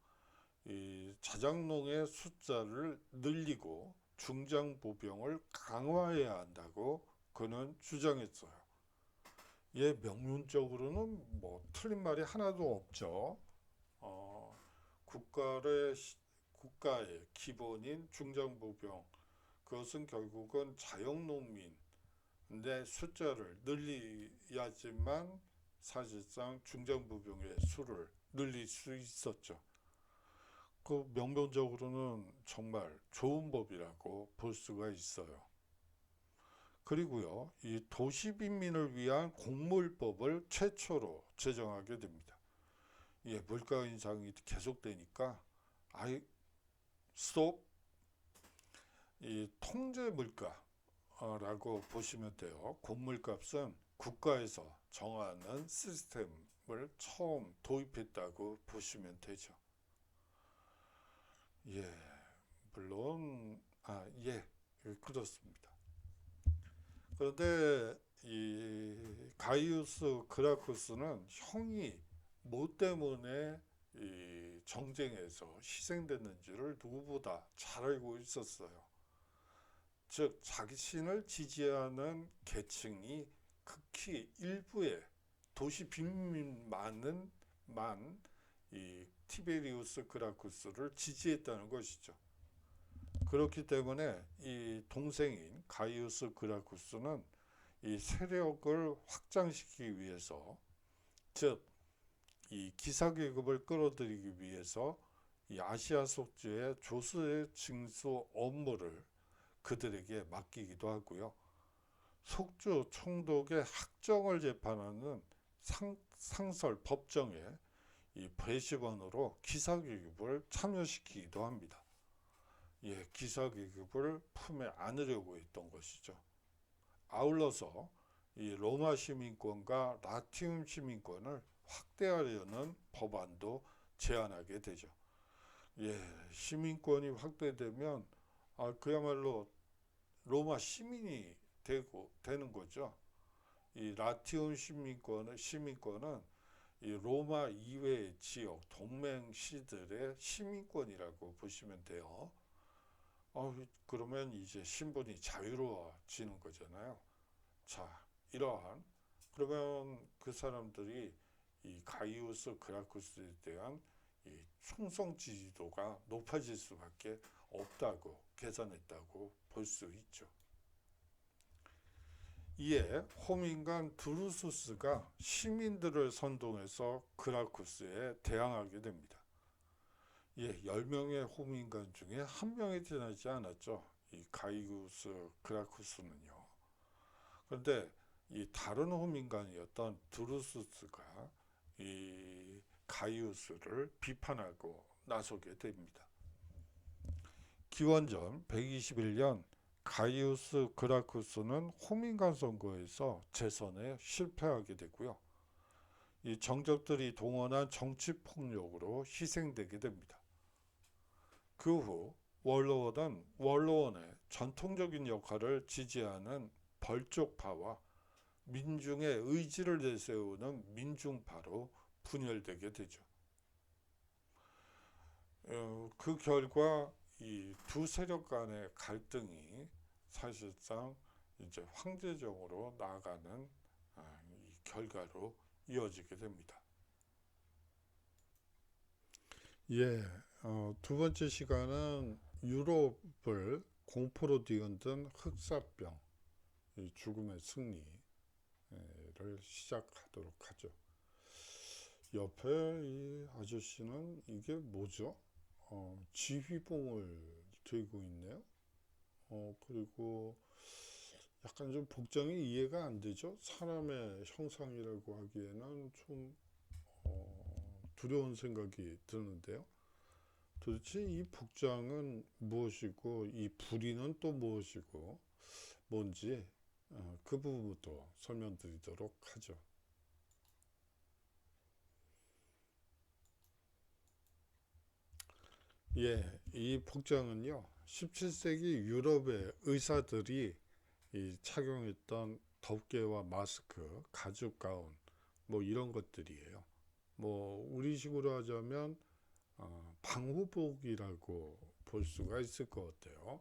S1: 이 자장농의 숫자를 늘리고 중장 보병을 강화해야 한다고 그는 주장했어요. 예, 명문적으로는 뭐 틀린 말이 하나도 없죠. 국가의 기본인 중장보병, 그것은 결국은 자영농민의 숫자를 늘려야지만 사실상 중장보병의 수를 늘릴 수 있었죠. 그 명분적으로는 정말 좋은 법이라고 볼 수가 있어요. 그리고요, 이 도시 빈민을 위한 공물법을 최초로 제정하게 됩니다. 예, 물가 인상이 계속되니까 스톱, 이 통제 물가라고 보시면 돼요. 공물값은 국가에서 정하는 시스템을 처음 도입했다고 보시면 되죠. 예, 물론 그렇습니다. 그런데 이 가이우스 그라쿠스는 형이 뭐 때문에 이 정쟁에서 희생됐는지를 누구보다 잘 알고 있었어요. 즉 자신을 지지하는 계층이 극히 일부의 도시 빈민만은 이 티베리우스 그라쿠스를 지지했다는 것이죠. 그렇기 때문에 이 동생인 가이우스 그라쿠스는 이 세력을 확장시키기 위해서, 즉 이 기사계급을 끌어들이기 위해서 이 아시아 속주의 조선의 징수 업무를 그들에게 맡기기도 하고요. 속주 총독의 학정을 재판하는 상설 법정에 이 배심원으로 기사계급을 참여시키기도 합니다. 예, 기사계급을 품에 안으려고 했던 것이죠. 아울러서 이 로마 시민권과 라티움 시민권을 확대하려는 법안도 제안하게 되죠. 예, 시민권이 확대되면 그야말로 로마 시민이 되는 거죠. 이 라티움 시민권은 이 로마 이외의 지역 동맹시들의 시민권이라고 보시면 돼요. 그러면 이제 신분이 자유로워지는 거잖아요. 자, 그러면 그 사람들이 이 가이우스 그라쿠스에 대한 이 충성 지지도가 높아질 수밖에 없다고 계산했다고 볼 수 있죠. 이에 호민관 드루수스가 시민들을 선동해서 그라쿠스에 대항하게 됩니다. 예, 10명의 호민관 중에 한 명이 지나지 않았죠. 이 가이우스 그라쿠스는요. 그런데 이 다른 호민관이었던 드루수스가 이 가이우스를 비판하고 나서게 됩니다. 기원전 121년 가이우스 그라쿠스는 호민관 선거에서 재선에 실패하게 되고요. 이 정적들이 동원한 정치 폭력으로 희생되게 됩니다. 그 후 원로원의 전통적인 역할을 지지하는 벌쪽파와 민중의 의지를 내세우는 민중파로 분열되게 되죠. 그 결과 이 두 세력 간의 갈등이 사실상 이제 황제정으로 나아가는 이 결과로 이어지게 됩니다. 예, 두 번째 시간은 유럽을 공포로 뒤흔든 흑사병, 이 죽음의 승리를 시작하도록 하죠. 옆에 이 아저씨는 이게 뭐죠? 지휘봉을 들고 있네요. 그리고 약간 좀 복장이 이해가 안 되죠? 사람의 형상이라고 하기에는 좀 두려운 생각이 드는데요. 도대체 이 복장은 무엇이고 이 부리는 또 무엇이고 뭔지 그 부분부터 설명드리도록 하죠. 예, 이 복장은요, 17세기 유럽의 의사들이 이 착용했던 덮개와 마스크, 가죽 가운, 뭐 이런 것들이에요. 뭐 우리식으로 하자면 방호복이라고 볼 수가 있을 것 같아요.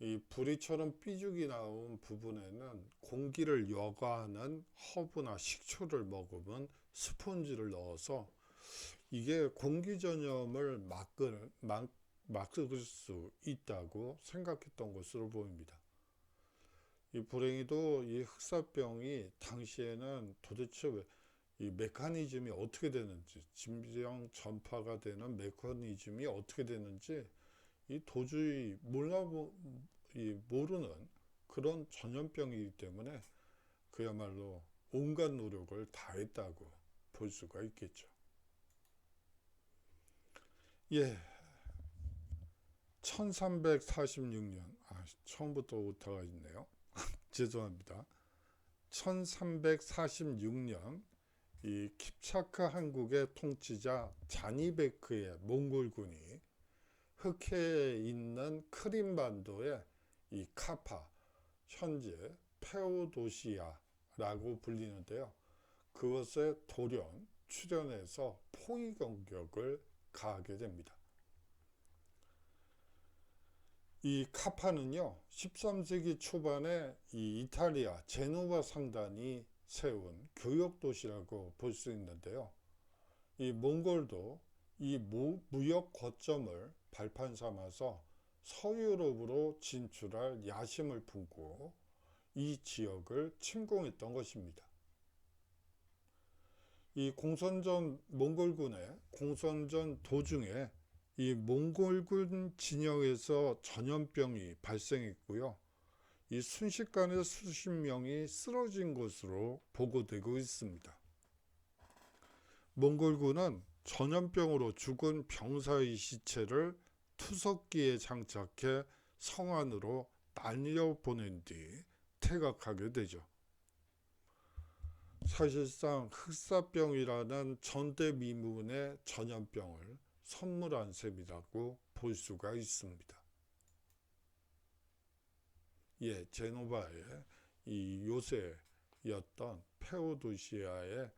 S1: 이 부리처럼 삐죽이 나온 부분에는 공기를 여과하는 허브나 식초를 머금은 스펀지를 넣어서 이게 공기 전염을 막을 수 있다고 생각했던 것으로 보입니다. 이 불행히도 이 흑사병이 당시에는 도대체 이 메커니즘이 어떻게 되는지, 진병 전파가 되는 메커니즘이 어떻게 되는지 이 도저히 모르는 그런 전염병이기 때문에 그야말로 온갖 노력을 다했다고 볼 수가 있겠죠. 예, 1346년, 처음부터 오타가 있네요. 죄송합니다. 1346년 이 킵차크 한국의 통치자 자니베크의 몽골군이 흑해에 있는 크림반도의 이 카파, 현재 페오도시아라고 불리는데요. 그것에 돌연 출현해서 포위 공격을 가하게 됩니다. 이 카파는요, 13세기 초반에 이 이탈리아 제노바 상단이 세운 교역 도시라고 볼 수 있는데요. 이 몽골도 이 무역 거점을 발판 삼아서 서유럽으로 진출할 야심을 품고 이 지역을 침공했던 것입니다. 이 공선전 몽골군의 공선전 도중에 이 몽골군 진영에서 전염병이 발생했고요. 이 순식간에 수십 명이 쓰러진 것으로 보고되고 있습니다. 몽골군은 전염병으로 죽은 병사의 시체를 투석기에 장착해 성 안으로 날려보낸 뒤 퇴각하게 되죠. 사실상 흑사병이라는 전대미문의 전염병을 선물한 셈이라고 볼 수가 있습니다. 예, 제노바의 이 요새였던 페오도시아의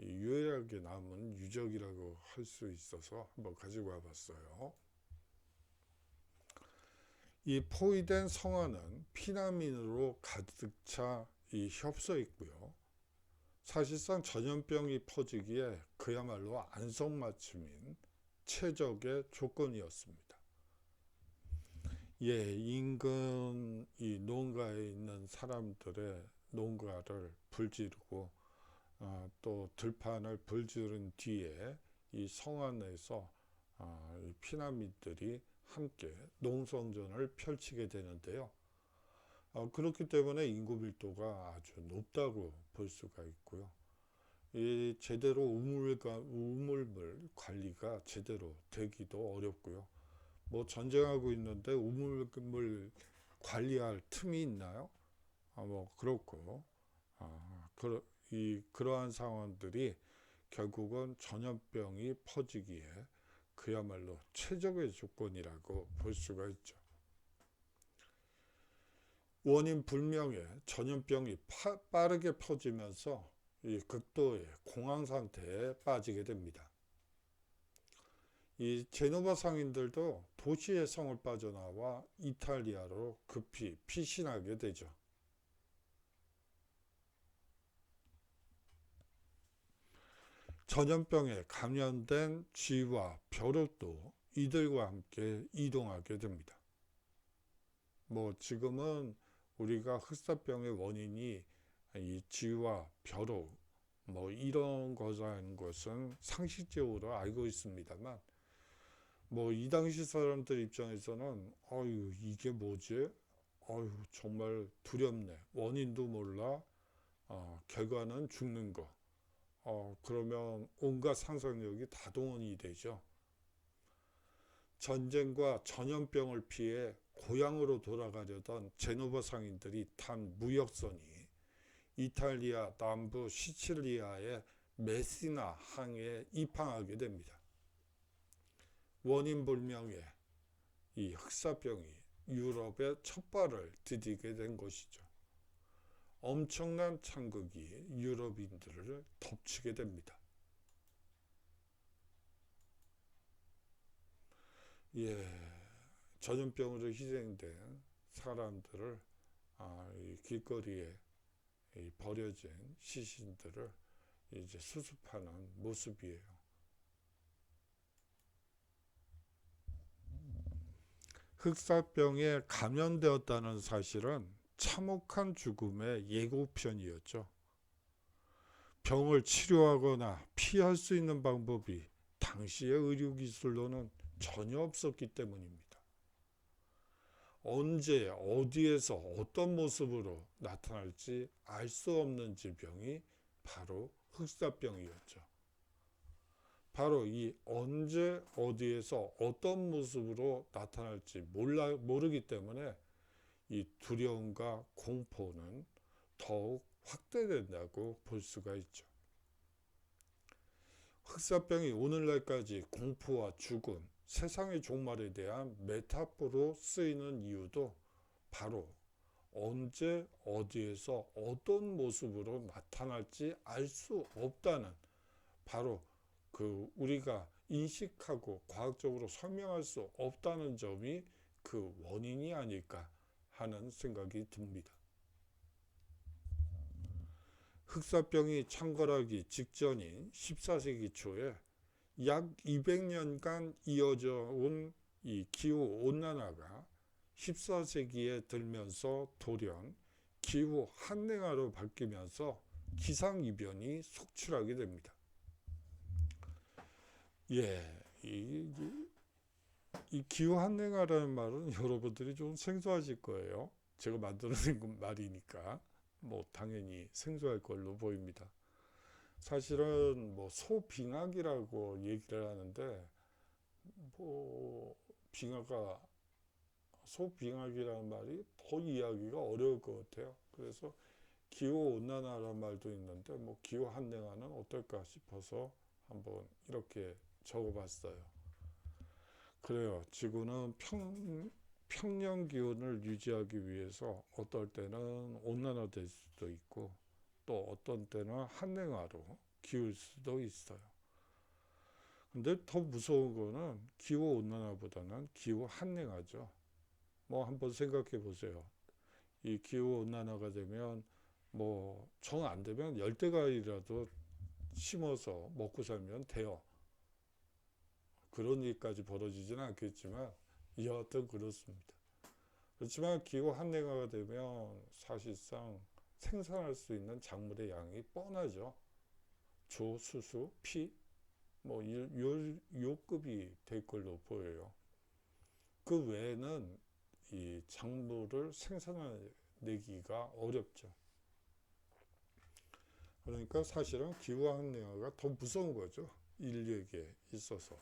S1: 유일하게 남은 유적이라고 할 수 있어서 한번 가지고 와봤어요. 이 포위된 성안은 피난민으로 가득 차 협소해 있고요. 사실상 전염병이 퍼지기에 그야말로 안성맞춤인 최적의 조건이었습니다. 예, 인근 이 농가에 있는 사람들의 농가를 불지르고 또 들판을 불지른 뒤에 이 성안에서 이 피난민들이 함께 농성전을 펼치게 되는데요. 그렇기 때문에 인구 밀도가 아주 높다고 볼 수가 있고요. 이 제대로 우물물 관리가 제대로 되기도 어렵고요. 뭐 전쟁하고 있는데 우물물 관리할 틈이 있나요? 뭐 그렇고 그러한 상황들이 결국은 전염병이 퍼지기에 그야말로 최적의 조건이라고 볼 수가 있죠. 원인 불명의 전염병이 빠르게 퍼지면서 이 극도의 공황 상태에 빠지게 됩니다. 이 제노바 상인들도 도시의 성을 빠져나와 이탈리아로 급히 피신하게 되죠. 전염병에 감염된 쥐와 벼룩도 이들과 함께 이동하게 됩니다. 뭐 지금은 우리가 흑사병의 원인이 이 쥐와 벼룩 뭐 이런 거라는 것은 상식적으로 알고 있습니다만 뭐 이 당시 사람들 입장에서는 어휴 이게 뭐지? 어휴 정말 두렵네. 원인도 몰라. 결과는 죽는 거. 그러면 온갖 상상력이 다 동원이 되죠. 전쟁과 전염병을 피해 고향으로 돌아가려던 제노바 상인들이 탄 무역선이 이탈리아 남부 시칠리아의 메시나 항에 입항하게 됩니다. 원인 불명의 이 흑사병이 유럽에 첫 발을 디디게 된 것이죠. 엄청난 창극이 유럽인들을 덮치게 됩니다. 예, 전염병으로 희생된 사람들을 이 길거리에 버려진 시신들을 이제 수습하는 모습이에요. 흑사병에 감염되었다는 사실은 참혹한 죽음의 예고편이었죠. 병을 치료하거나 피할 수 있는 방법이 당시의 의료기술로는 전혀 없었기 때문입니다. 언제 어디에서 어떤 모습으로 나타날지 알 수 없는 질병이 바로 흑사병이었죠. 바로 이 언제 어디에서 어떤 모습으로 나타날지 모르기 때문에 이 두려움과 공포는 더욱 확대된다고 볼 수가 있죠. 흑사병이 오늘날까지 공포와 죽음, 세상의 종말에 대한 메타포로 쓰이는 이유도 바로 언제 어디에서 어떤 모습으로 나타날지 알 수 없다는 바로 그 우리가 인식하고 과학적으로 설명할 수 없다는 점이 그 원인이 아닐까 하는 생각이 듭니다. 흑사병이 창궐하기 직전인 14세기 초에 약 200년간 이어져 온 이 기후 온난화가 14세기에 들면서 돌연 기후 한랭화로 바뀌면서 기상이변이 속출하게 됩니다. 예, 이 기후 한랭화라는 말은 여러분들이 좀 생소하실 거예요. 제가 만들어낸 말이니까 뭐 당연히 생소할 걸로 보입니다. 사실은 뭐 소빙하기라고 얘기를 하는데, 뭐 소빙하기라는 말이 더 이해하기가 어려울 것 같아요. 그래서 기후 온난화라는 말도 있는데 뭐 기후 한랭화는 어떨까 싶어서 한번 이렇게 적어봤어요. 그래요. 지구는 평년 기온을 유지하기 위해서 어떨 때는 온난화될 수도 있고 또 어떤 때는 한랭화로 기울 수도 있어요. 근데 더 무서운 거는 기후 온난화보다는 기후 한랭화죠. 뭐 한번 생각해 보세요. 이 기후 온난화가 되면 뭐 정 안 되면 열대과일이라도 심어서 먹고 살면 돼요. 그런 일까지 벌어지지는 않겠지만 여하튼 그렇습니다. 그렇지만 기후 한랭화가 되면 사실상 생산할 수 있는 작물의 양이 뻔하죠. 조, 수수, 피, 뭐 요 급이 될 걸로 보여요. 그 외에는 이 작물을 생산해내기가 어렵죠. 그러니까 사실은 기후 한랭화가 더 무서운 거죠. 인류에게 있어서.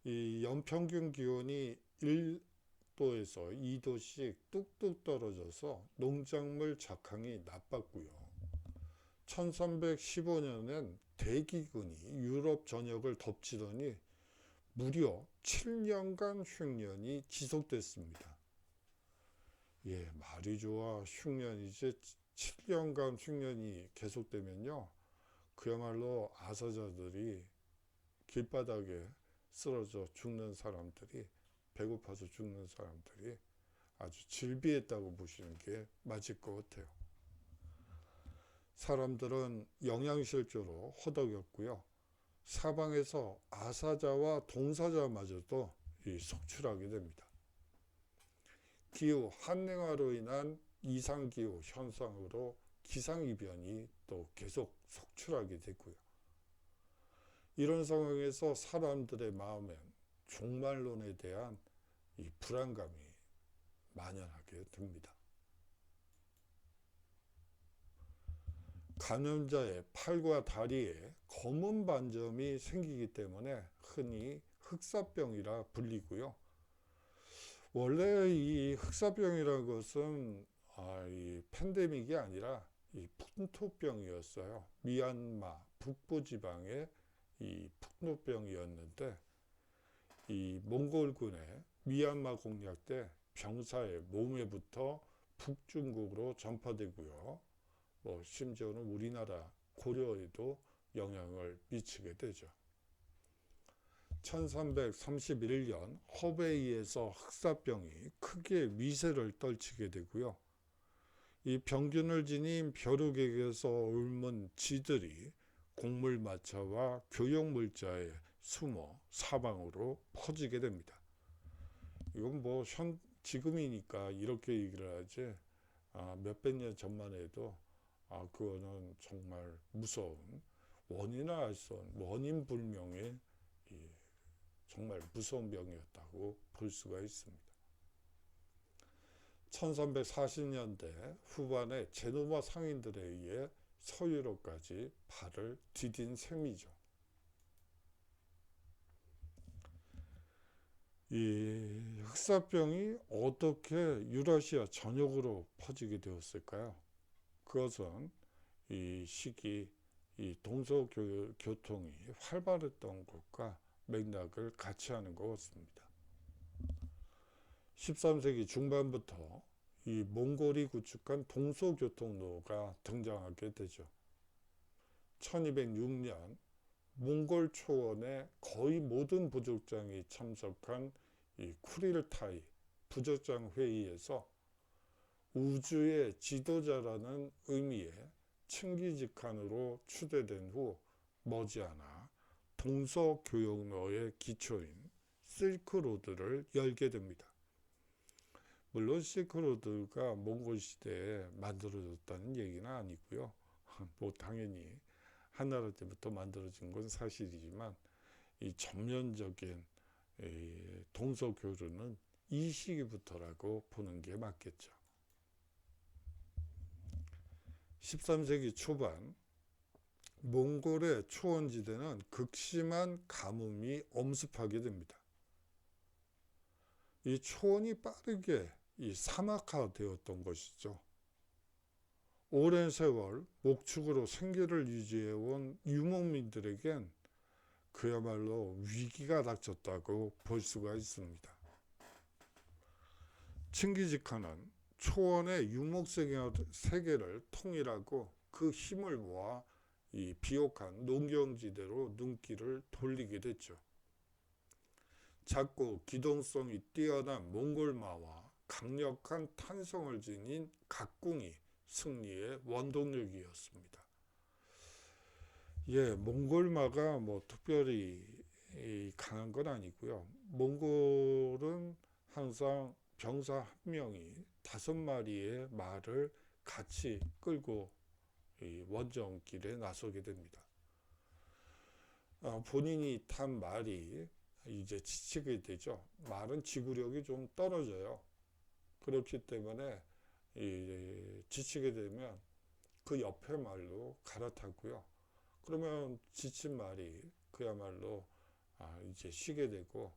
S1: 이 연평균 기온이 1도에서 2도씩 뚝뚝 떨어져서 농작물 작황이 나빴고요. 1315년엔 대기근이 유럽 전역을 덮치더니 무려 7년간 흉년이 지속됐습니다. 예, 말이 좋아. 흉년이지. 7년간 흉년이 계속되면요, 그야말로 아사자들이 길바닥에 쓰러져 죽는 사람들이, 배고파서 죽는 사람들이 아주 질비했다고 보시는 게 맞을 것 같아요. 사람들은 영양실조로 허덕였고요. 사방에서 아사자와 동사자마저도 속출하게 됩니다. 기후 한랭화로 인한 이상기후 현상으로 기상이변이 또 계속 속출하게 되고요. 이런 상황에서 사람들의 마음엔 종말론에 대한 이 불안감이 만연하게 됩니다. 감염자의 팔과 다리에 검은 반점이 생기기 때문에 흔히 흑사병이라 불리고요. 원래 이 흑사병이라는 것은 이 팬데믹이 아니라 이 풍토병이었어요. 미얀마 북부 지방의 이 풍토병이었는데, 이 몽골군의 미얀마 공략 때 병사의 몸에부터 북중국으로 전파되고요. 뭐 심지어는 우리나라 고려에도 영향을 미치게 되죠. 1331년 허베이에서 흑사병이 크게 위세를 떨치게 되고요. 이 병균을 지닌 벼룩에게서 옮은 쥐들이 곡물마차와 교역물자에 숨어 사방으로 퍼지게 됩니다. 이건 뭐 지금이니까 이렇게 얘기를 하지, 몇백 년 전만 해도 그거는 정말 무서운, 원인을 알 수 없는 원인 불명의 정말 무서운 병이었다고 볼 수가 있습니다. 1340년대 후반에 제노바 상인들에 의해 서유럽까지 발을 디딘 셈이죠. 이 흑사병이 어떻게 유라시아 전역으로 퍼지게 되었을까요? 그것은 이 시기 이 동서교통이 활발했던 것과 맥락을 같이 하는 것 같습니다. 13세기 중반부터 이 몽골이 구축한 동서교통로가 등장하게 되죠. 1206년 몽골 초원의 거의 모든 부족장이 참석한 이 쿠릴타이 부족장 회의에서 우주의 지도자라는 의미의 칭기즈칸으로 추대된 후 머지않아 동서교역로의 기초인 실크로드를 열게 됩니다. 물론 실크로드가 몽골 시대에 만들어졌다는 얘기는 아니고요. 뭐 당연히 한나라 때부터 만들어진 건 사실이지만 이 전면적인 동서 교류는 이 시기부터라고 보는 게 맞겠죠. 13세기 초반 몽골의 초원지대는 극심한 가뭄이 엄습하게 됩니다. 이 초원이 빠르게 이 사막화되었던 것이죠. 오랜 세월 목축으로 생계를 유지해온 유목민들에겐 그야말로 위기가 닥쳤다고 볼 수가 있습니다. 칭기즈칸은 초원의 유목 세계를 통일하고 그 힘을 모아 이 비옥한 농경지대로 눈길을 돌리게 됐죠. 작고 기동성이 뛰어난 몽골마와 강력한 탄성을 지닌 각궁이 승리의 원동력이었습니다. 예, 몽골마가 뭐 특별히 강한 건 아니고요. 몽골은 항상 병사 한 명이 5마리의 말을 같이 끌고 원정길에 나서게 됩니다. 본인이 탄 말이 이제 지치게 되죠. 말은 지구력이 좀 떨어져요. 그렇기 때문에 지치게 되면 그 옆에 말로 갈아타고요. 그러면 지친 말이 그야말로 이제 쉬게 되고,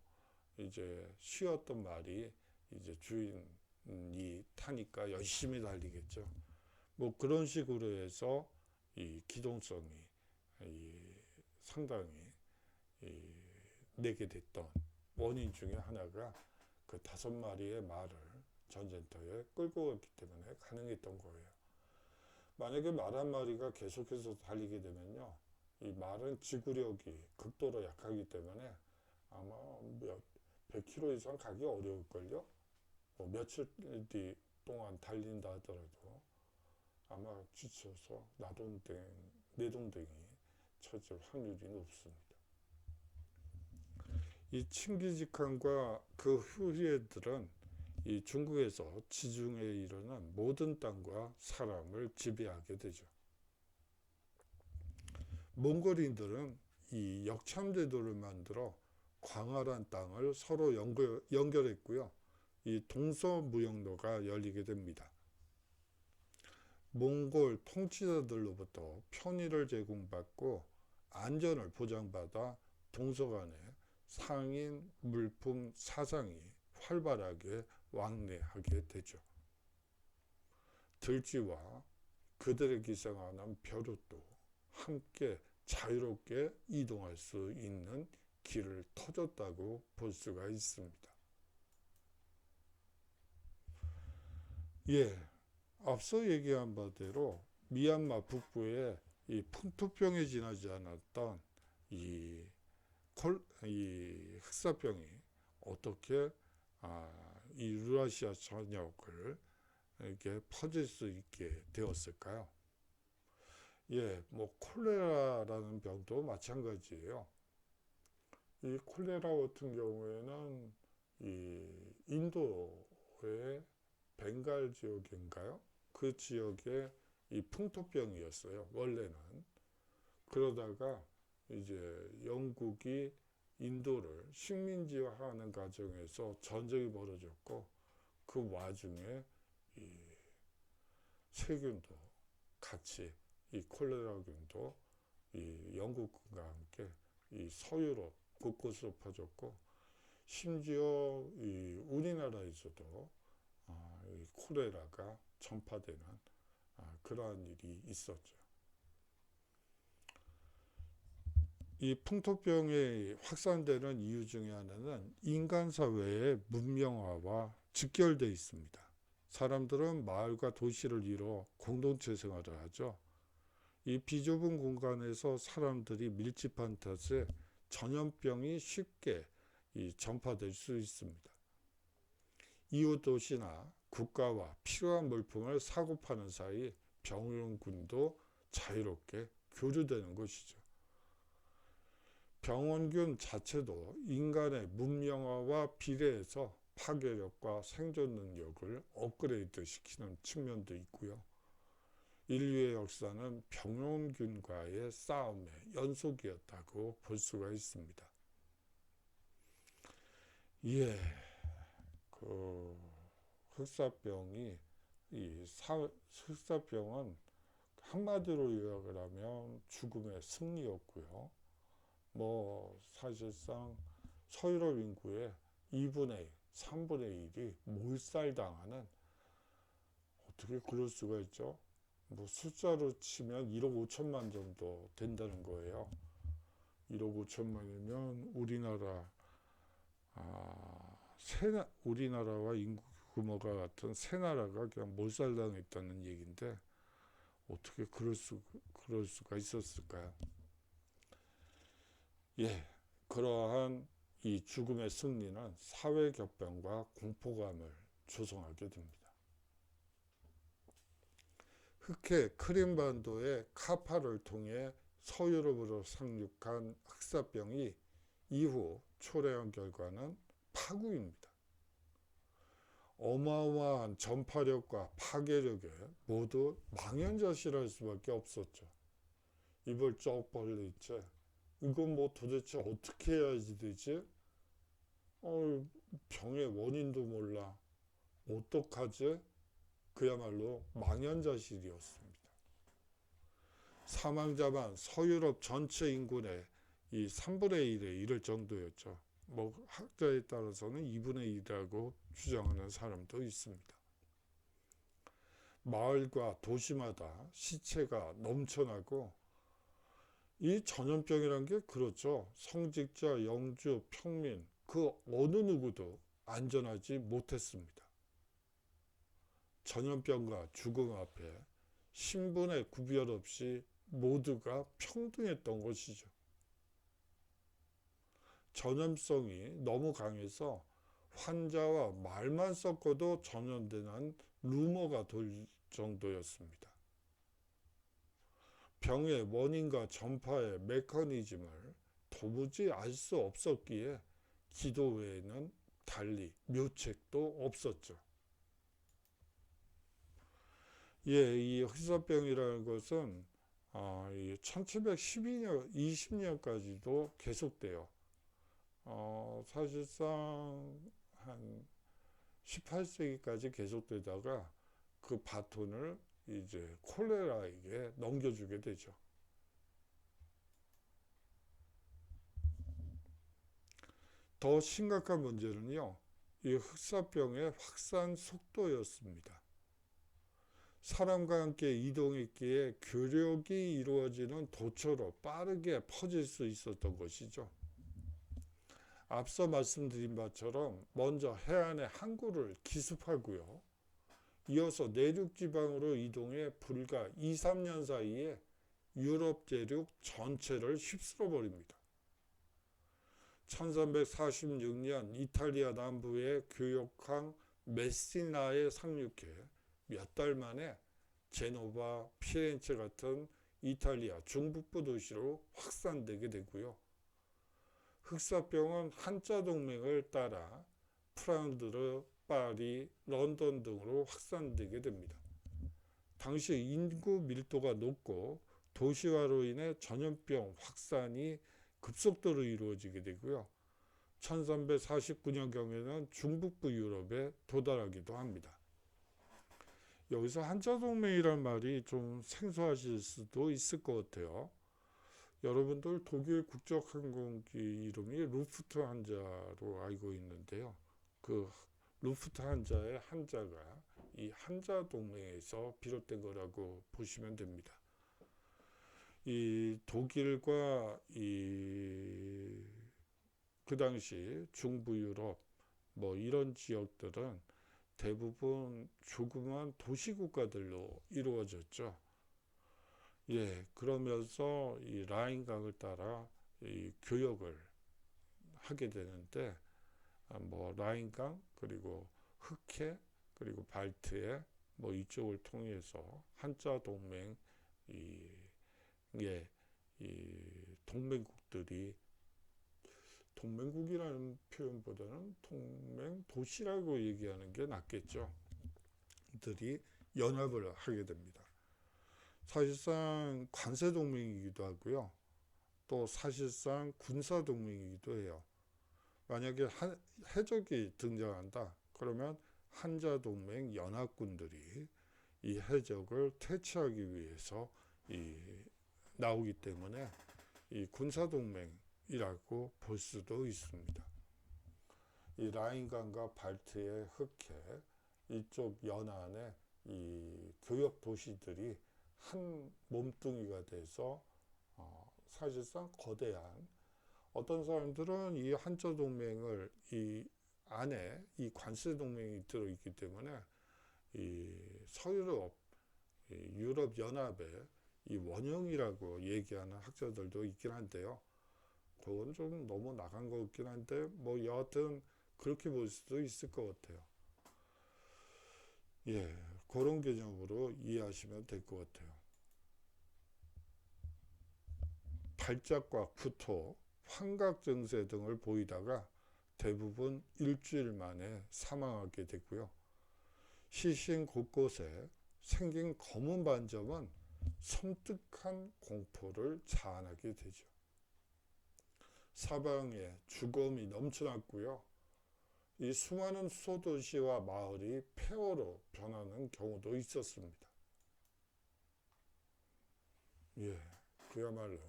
S1: 이제 쉬었던 말이 이제 주인이 타니까 열심히 달리겠죠. 뭐 그런 식으로 해서 이 기동성이 상당히 내게 됐던 원인 중에 하나가 그 5마리의 말을 전쟁터에 끌고 갔기 때문에 가능했던 거예요. 만약에 말 한 마리가 계속해서 달리게 되면요, 이 말은 지구력이 극도로 약하기 때문에 아마 100km 이상 가기 어려울걸요. 뭐 며칠 동안 달린다 하더라도 아마 지쳐서 내동댕이 쳐질 확률이 높습니다. 이 칭기즈칸과 그 후예들은 이 중국에서 지중해에 이르는 모든 땅과 사람을 지배하게 되죠. 몽골인들은 이 역참제도를 만들어 광활한 땅을 서로 연결했고요. 이 동서무역로가 열리게 됩니다. 몽골 통치자들로부터 편의를 제공받고 안전을 보장받아 동서 간에 상인, 물품, 사상이 활발하게 왕래하게 되죠. 들쥐와 그들의 기생하는 벼룩도 함께 자유롭게 이동할 수 있는 길을 터줬다고 볼 수가 있습니다. 예, 앞서 얘기한 바대로 미얀마 북부에 이 풍토병에 지나지 않았던 이 흑사병이 어떻게 이 유라시아 전역을 이렇게 퍼질 수 있게 되었을까요? 예, 뭐 콜레라라는 병도 마찬가지예요. 이 콜레라 같은 경우에는 이 인도의 벵갈 지역인가요? 그 지역의 이 풍토병이었어요, 원래는. 그러다가 이제 영국이 인도를 식민지화하는 과정에서 전쟁이 벌어졌고, 그 와중에 이 세균도 같이, 이 콜레라균도 이 영국과 함께 이 서유럽 곳곳으로 퍼졌고, 심지어 이 우리나라에서도 이 콜레라가 전파되는 그러한 일이 있었죠. 이 풍토병이 확산되는 이유 중에 하나는 인간 사회의 문명화와 직결되어 있습니다. 사람들은 마을과 도시를 이뤄 공동체 생활을 하죠. 이 비좁은 공간에서 사람들이 밀집한 탓에 전염병이 쉽게 전파될 수 있습니다. 이웃 도시나 국가와 필요한 물품을 사고 파는 사이 병원균도 자유롭게 교류되는 것이죠. 병원균 자체도 인간의 문명화와 비례해서 파괴력과 생존 능력을 업그레이드 시키는 측면도 있고요. 인류의 역사는 병원균과의 싸움의 연속이었다고 볼 수가 있습니다. 예, 그 흑사병이 흑사병은 한마디로 요약을 하면 죽음의 승리였고요. 뭐 사실상 서유럽 인구의 2분의 1, 3분의 1이 몰살당하는, 어떻게 그럴 수가 있죠? 뭐 숫자로 치면 1억 5천만 정도 된다는 거예요. 1억 5천만이면 우리나라와 인구 규모가 같은 세 나라가 그냥 몰살당했다는 얘기인데, 어떻게 그럴 수가 있었을까요? 예, 그러한 이 죽음의 승리는 사회격변과 공포감을 조성하게 됩니다. 흑해 크림반도의 카파를 통해 서유럽으로 상륙한 흑사병이 이후 초래한 결과는 파국입니다. 어마어마한 전파력과 파괴력에 모두 망연자실할 수밖에 없었죠. 입을 쩍 벌리지, 이건 뭐 도대체 어떻게 해야지 되지? 병의 원인도 몰라. 어떡하지? 그야말로 망연자실이었습니다. 사망자만 서유럽 전체 인구의 이 3분의 1에 이를 정도였죠. 뭐 학자에 따라서는 2분의 1이라고 주장하는 사람도 있습니다. 마을과 도시마다 시체가 넘쳐나고, 이 전염병이란 게 그렇죠. 성직자, 영주, 평민 그 어느 누구도 안전하지 못했습니다. 전염병과 죽음 앞에 신분의 구별 없이 모두가 평등했던 것이죠. 전염성이 너무 강해서 환자와 말만 섞어도 전염되는 루머가 돌 정도였습니다. 병의 원인과 전파의 메커니즘을 도무지 알 수 없었기에 기도 외에는 달리 묘책도 없었죠. 예, 이 흑사병이라는 것은 1712년, 20년까지도 계속돼요. 사실상 한 18세기까지 계속되다가 그 바톤을 이제 콜레라에게 넘겨주게 되죠. 더 심각한 문제는요, 이 흑사병의 확산 속도였습니다. 사람과 함께 이동했기에 교력이 이루어지는 도처로 빠르게 퍼질 수 있었던 것이죠. 앞서 말씀드린 바처럼 먼저 해안의 항구를 기습하고요. 이어서 내륙 지방으로 이동해 불과 2, 3년 사이에 유럽 대륙 전체를 휩쓸어 버립니다. 1346년 이탈리아 남부의 교역항 메시나에 상륙해 몇 달 만에 제노바, 피렌체 같은 이탈리아 중북부 도시로 확산되게 되고요. 흑사병은 한자 동맹을 따라 프랑드르, 파리, 런던 등으로 확산되게 됩니다. 당시 인구 밀도가 높고 도시화로 인해 전염병 확산이 급속도로 이루어지게 되고요. 1349년경에는 중북부 유럽에 도달하기도 합니다. 여기서 한자동맹이란 말이 좀 생소하실 수도 있을 것 같아요. 여러분들 독일 국적항공기 이름이 루프트한자로 알고 있는데요. 그 루프트한자의 한자가 이 한자동맹에서 비롯된 거라고 보시면 됩니다. 이 독일과 그 당시 중부 유럽 뭐 이런 지역들은 대부분 조그만 도시국가들로 이루어졌죠. 예, 그러면서 이 라인강을 따라 이 교역을 하게 되는데, 뭐 라인강 그리고 흑해 그리고 발트해 뭐 이쪽을 통해서 한자 동맹 이 동맹국들이 동맹국이라는 표현보다는 동맹도시라고 얘기하는 게 낫겠죠. 들이 연합을 하게 됩니다. 사실상 관세동맹이기도 하고요. 또 사실상 군사동맹이기도 해요. 만약에 해적이 등장한다. 그러면 한자동맹 연합군들이 이 해적을 퇴치하기 위해서 나오기 때문에 이 군사동맹이라고 볼 수도 있습니다. 이 라인강과 발트해, 흑해 이쪽 연안에 이 교역 도시들이 한 몸뚱이가 돼서 사실상 거대한, 어떤 사람들은 이 한자동맹을 이 안에 이 관세동맹이 들어있기 때문에 이 서유럽, 유럽 연합의 이 원형이라고 얘기하는 학자들도 있긴 한데요. 그건 좀 너무 나간 것 같긴 한데 뭐 여하튼 그렇게 볼 수도 있을 것 같아요. 예, 그런 개념으로 이해하시면 될 것 같아요. 발작과 구토, 환각 증세 등을 보이다가 대부분 일주일 만에 사망하게 되고요. 시신 곳곳에 생긴 검은 반점은 섬뜩한 공포를 자아내게 되죠. 사방에 죽음이 넘쳐났고요. 이 수많은 소도시와 마을이 폐허로 변하는 경우도 있었습니다. 예, 그야말로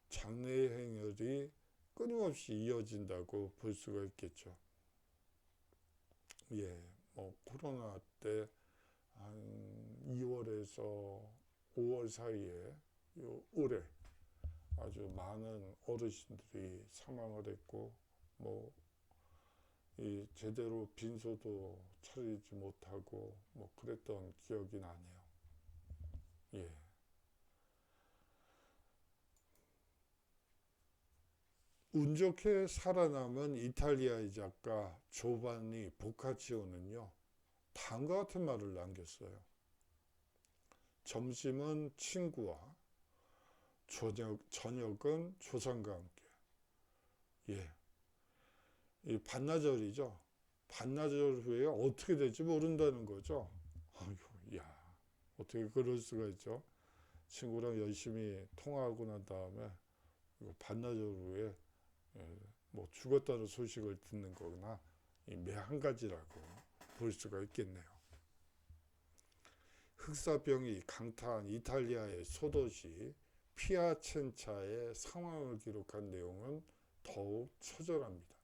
S1: 장래의 행렬이 끊임없이 이어진다고 볼 수가 있겠죠. 예, 뭐 코로나 때 한 2월에서 5월 사이에 올해 아주 많은 어르신들이 사망을 했고, 뭐 이 제대로 빈소도 차리지 못하고 뭐 그랬던 기억이 나네요. 예. 운 좋게 살아남은 이탈리아의 작가 조반니 보카치오는요, 다음과 같은 말을 남겼어요. 점심은 친구와 저녁은 조상과 함께. 예. 이 반나절이죠. 반나절 후에 어떻게 될지 모른다는 거죠. 아이고, 야, 어떻게 그럴 수가 있죠? 친구랑 열심히 통화하고 난 다음에 반나절 후에 뭐 죽었다는 소식을 듣는 거나 매 한 가지라고 볼 수가 있겠네요. 흑사병이 강타한 이탈리아의 소도시 피아첸차의 상황을 기록한 내용은 더욱 처절합니다.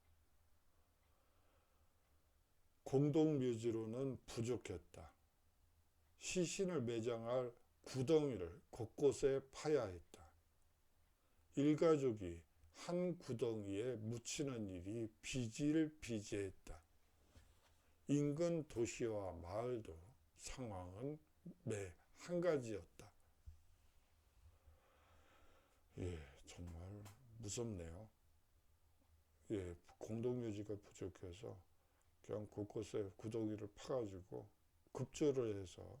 S1: 공동묘지로는 부족했다. 시신을 매장할 구덩이를 곳곳에 파야 했다. 일가족이 한 구덩이에 묻히는 일이 비일비재했다. 인근 도시와 마을도 상황은 매 한 가지였다. 예, 정말 무섭네요. 예, 공동묘지가 부족해서 그냥 곳곳에 구덩이를 파가지고 급조를 해서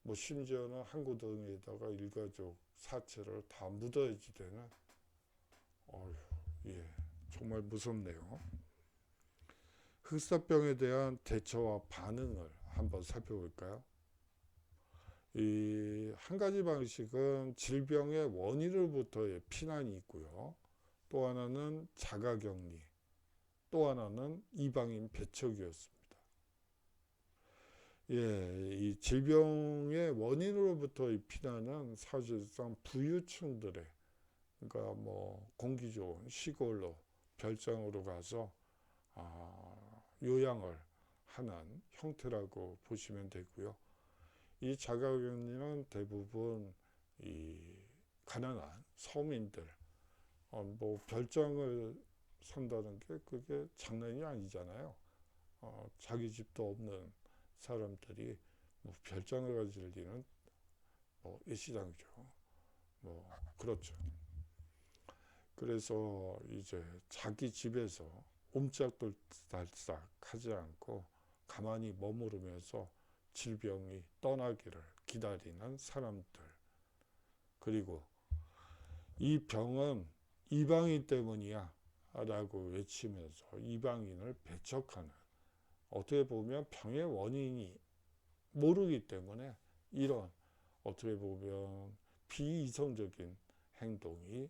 S1: 뭐 심지어는 한 구덩이에다가 일가족 사체를 다 묻어야지 되는, 어휴, 예, 정말 무섭네요. 흑사병에 대한 대처와 반응을 한번 살펴볼까요? 이 한 가지 방식은 질병의 원인으로부터의 피난이 있고요. 또 하나는 자가격리, 또 하나는 이방인 배척이었습니다. 예, 이 질병의 원인으로부터의 피난은 사실상 부유층들의, 그러니까 뭐 공기 좋은 시골로 별장으로 가서 요양을 하는 형태라고 보시면 되고요. 이 자가격리는 대부분 이 가난한 서민들, 뭐 별장을 산다는 게 그게 장난이 아니잖아요. 자기 집도 없는 사람들이 뭐 별장을 가질 리는 뭐 일시당이죠. 뭐 그렇죠. 그래서 이제 자기 집에서 옴짝달싹 하지 않고 가만히 머무르면서 질병이 떠나기를 기다리는 사람들. 그리고 이 병은 이방인 때문이야, 라고 외치면서 이방인을 배척하는, 어떻게 보면 병의 원인이 모르기 때문에 이런 어떻게 보면 비이성적인 행동이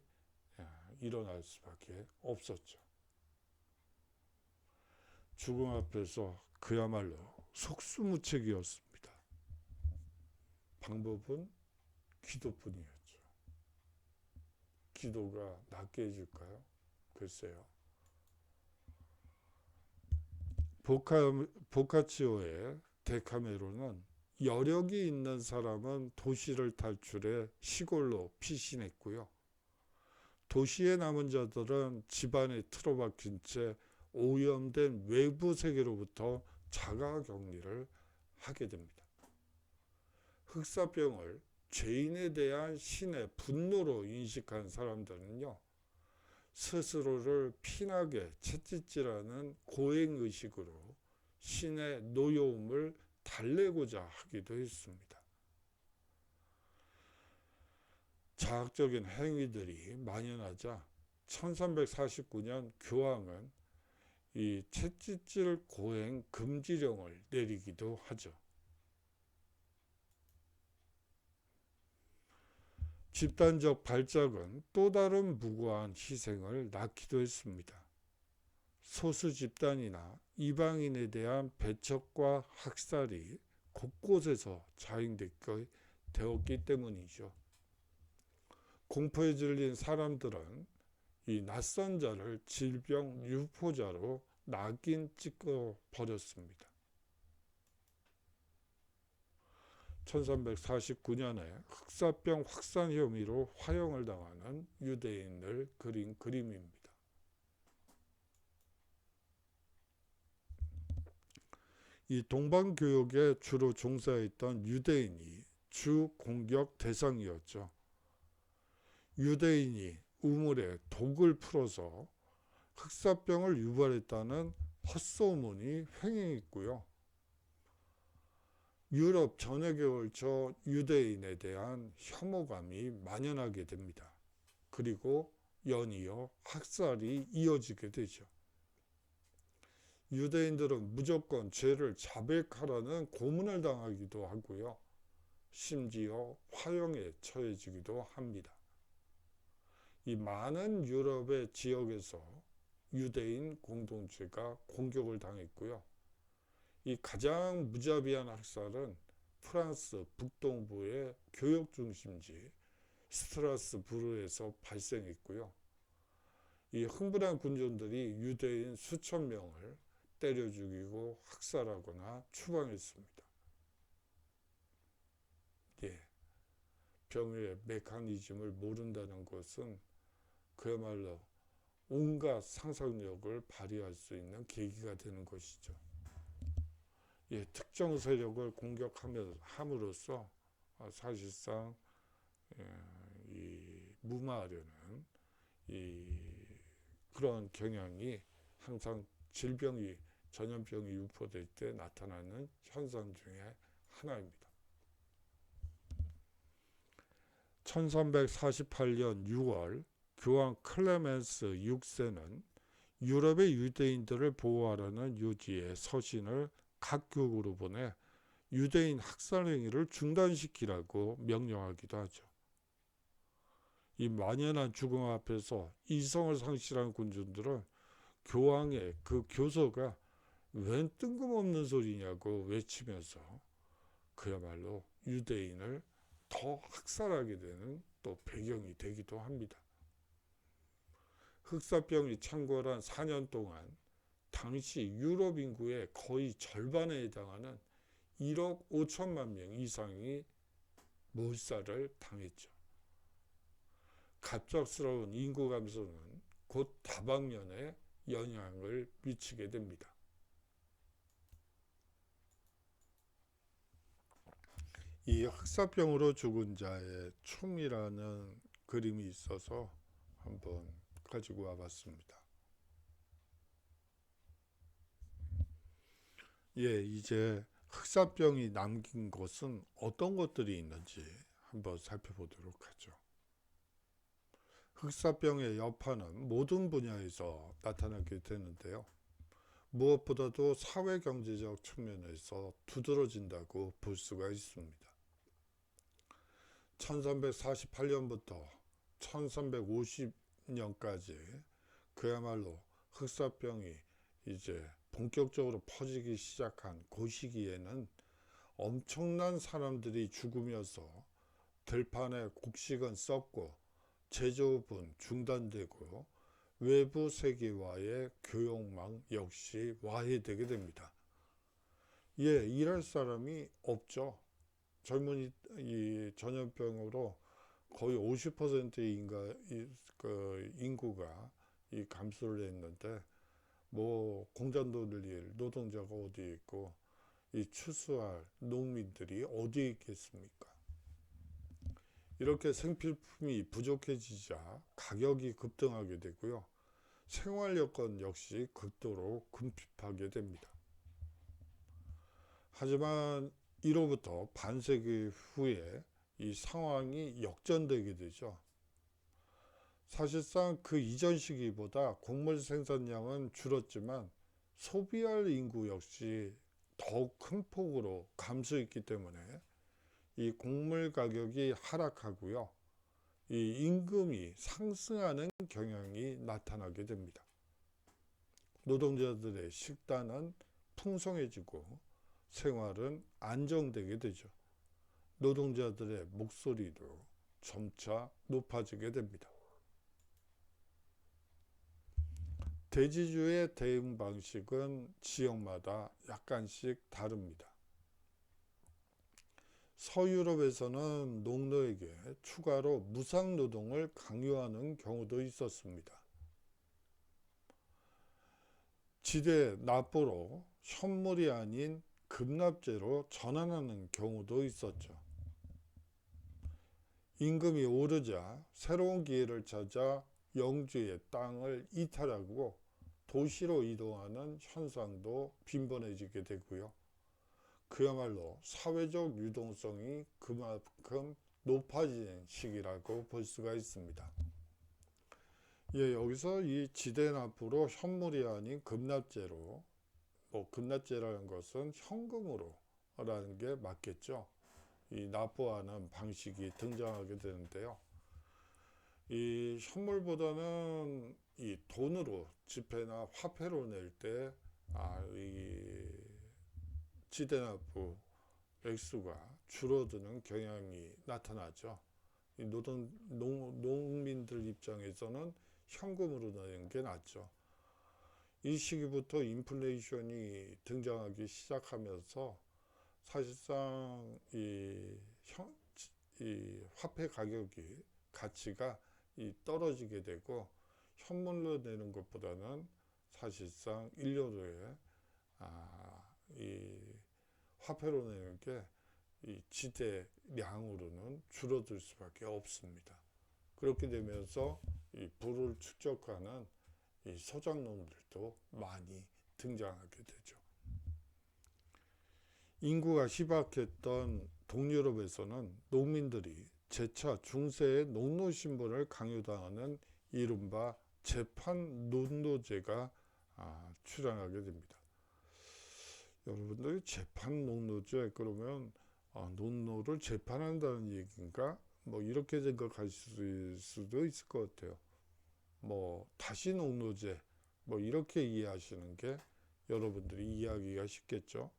S1: 일어날 수밖에 없었죠. 죽음 앞에서 그야말로 속수무책이었습니다. 방법은 기도뿐이었죠. 기도가 낫게 해줄까요? 글쎄요. 보카치오의 데카메론은 여력이 있는 사람은 도시를 탈출해 시골로 피신했고요. 도시에 남은 자들은 집안에 틀어박힌 채 오염된 외부 세계로부터 자가 격리를 하게 됩니다. 흑사병을 죄인에 대한 신의 분노로 인식한 사람들은요, 스스로를 피나게 채찍질하는 고행의식으로 신의 노여움을 달래고자 하기도 했습니다. 자학적인 행위들이 만연하자 1349년 교황은 이 채찍질 고행 금지령을 내리기도 하죠. 집단적 발작은 또 다른 무고한 희생을 낳기도 했습니다. 소수 집단이나 이방인에 대한 배척과 학살이 곳곳에서 자행되었기 때문이죠. 공포에 질린 사람들은 이 낯선 자를 질병 유포자로 낙인 찍어 버렸습니다. 1349년에 흑사병 확산 혐의로 화형을 당하는 유대인을 그린 그림입니다. 이 동방교역에 주로 종사했던 유대인이 주 공격 대상이었죠. 유대인이 우물에 독을 풀어서 흑사병을 유발했다는 헛소문이 횡행했고요. 유럽 전역에 걸쳐 유대인에 대한 혐오감이 만연하게 됩니다. 그리고 연이어 학살이 이어지게 되죠. 유대인들은 무조건 죄를 자백하라는 고문을 당하기도 하고요. 심지어 화형에 처해지기도 합니다. 이 많은 유럽의 지역에서 유대인 공동체가 공격을 당했고요. 이 가장 무자비한 학살은 프랑스 북동부의 교역 중심지 스트라스부르에서 발생했고요. 이 흥분한 군중들이 유대인 수천 명을 때려 죽이고 학살하거나 추방했습니다. 병의 메커니즘을 모른다는 것은 그야말로 온갖 상상력을 발휘할 수 있는 계기가 되는 것이죠. 특정 세력을 공격함으로써 사실상 이 무마하려는 그런 경향이 항상 전염병이 유포될 때 나타나는 현상 중에 하나입니다. 1348년 6월 교황 클레멘스 6세는 유럽의 유대인들을 보호하라는 요지의 서신을 각 교구로 보내 유대인 학살 행위를 중단시키라고 명령하기도 하죠. 이 만연한 죽음 앞에서 이성을 상실한 군중들은 교황의 그 교서가 웬 뜬금없는 소리냐고 외치면서 그야말로 유대인을 더 학살하게 되는 또 배경이 되기도 합니다. 흑사병이 창궐한 4년 동안 당시 유럽 인구의 거의 절반에 해당하는 1억 5천만 명 이상이 몰살을 당했죠. 갑작스러운 인구 감소는 곧 다방면에 영향을 미치게 됩니다. 이 흑사병으로 죽은 자의 춤이라는 그림이 있어서 한번 가지고 와봤습니다. 이제 흑사병이 남긴 것은 어떤 것들이 있는지 한번 살펴보도록 하죠. 흑사병의 여파는 모든 분야에서 나타나게 되는데요. 무엇보다도 사회-경제적 측면에서 두드러진다고 볼 수가 있습니다. 1348년부터 1350년까지 그야말로 흑사병이 이제 본격적으로 퍼지기 시작한 그 시기에는 엄청난 사람들이 죽으면서 들판의 곡식은 썩고 제조업은 중단되고 외부 세계와의 교역망 역시 와해되게 됩니다. 일할 사람이 없죠. 젊은이 이 전염병으로 거의 50%의 인구가 감소를 했는데 뭐 공장도 늘릴 노동자가 어디 있고 이 추수할 농민들이 어디에 있겠습니까? 이렇게 생필품이 부족해지자 가격이 급등하게 되고요. 생활 여건 역시 극도로 궁핍하게 됩니다. 하지만 이로부터 반세기 후에 이 상황이 역전되게 되죠. 사실상 그 이전 시기보다 곡물 생산량은 줄었지만 소비할 인구 역시 더욱 큰 폭으로 감소했기 때문에 이 곡물 가격이 하락하고요. 이 임금이 상승하는 경향이 나타나게 됩니다. 노동자들의 식단은 풍성해지고 생활은 안정되게 되죠. 노동자들의 목소리도 점차 높아지게 됩니다. 대지주의 대응 방식은 지역마다 약간씩 다릅니다. 서유럽에서는 농노에게 추가로 무상노동을 강요하는 경우도 있었습니다. 지대 납부로 현물이 아닌 급납제로 전환하는 경우도 있었죠. 임금이 오르자 새로운 기회를 찾아 영주의 땅을 이탈하고 도시로 이동하는 현상도 빈번해지게 되고요. 그야말로 사회적 유동성이 그만큼 높아지는 시기라고 볼 수가 있습니다. 여기서 이 지대 납부로 현물이 아닌 급납제로, 급납제라는 것은 현금으로 라는 게 맞겠죠. 이 납부하는 방식이 등장하게 되는데요. 이 현물보다는 이 돈으로 지폐나 화폐로 낼 때 이 지대납부 액수가 줄어드는 경향이 나타나죠. 이 농민들 입장에서는 현금으로 내는 게 낫죠. 이 시기부터 인플레이션이 등장하기 시작하면서 사실상 이 화폐 가치가 떨어지게 되고 현물로 내는 것보다는 사실상 1년후에 이 화폐로 내는 게 이 지대량으로는 줄어들 수밖에 없습니다. 그렇게 되면서 이 부를 축적하는 이 소작농들도 많이 등장하게 되죠. 인구가 희박했던 동유럽에서는 농민들이 재차 중세의 농노 신분을 강요당하는 이른바 재판 농노제가 출현하게 됩니다. 여러분들이 재판 농노제 그러면 농노를 재판한다는 얘기인가? 이렇게 생각하실 수도 있을 것 같아요. 다시 농노제 이렇게 이해하시는 게 여러분들이 이해하기가 쉽겠죠.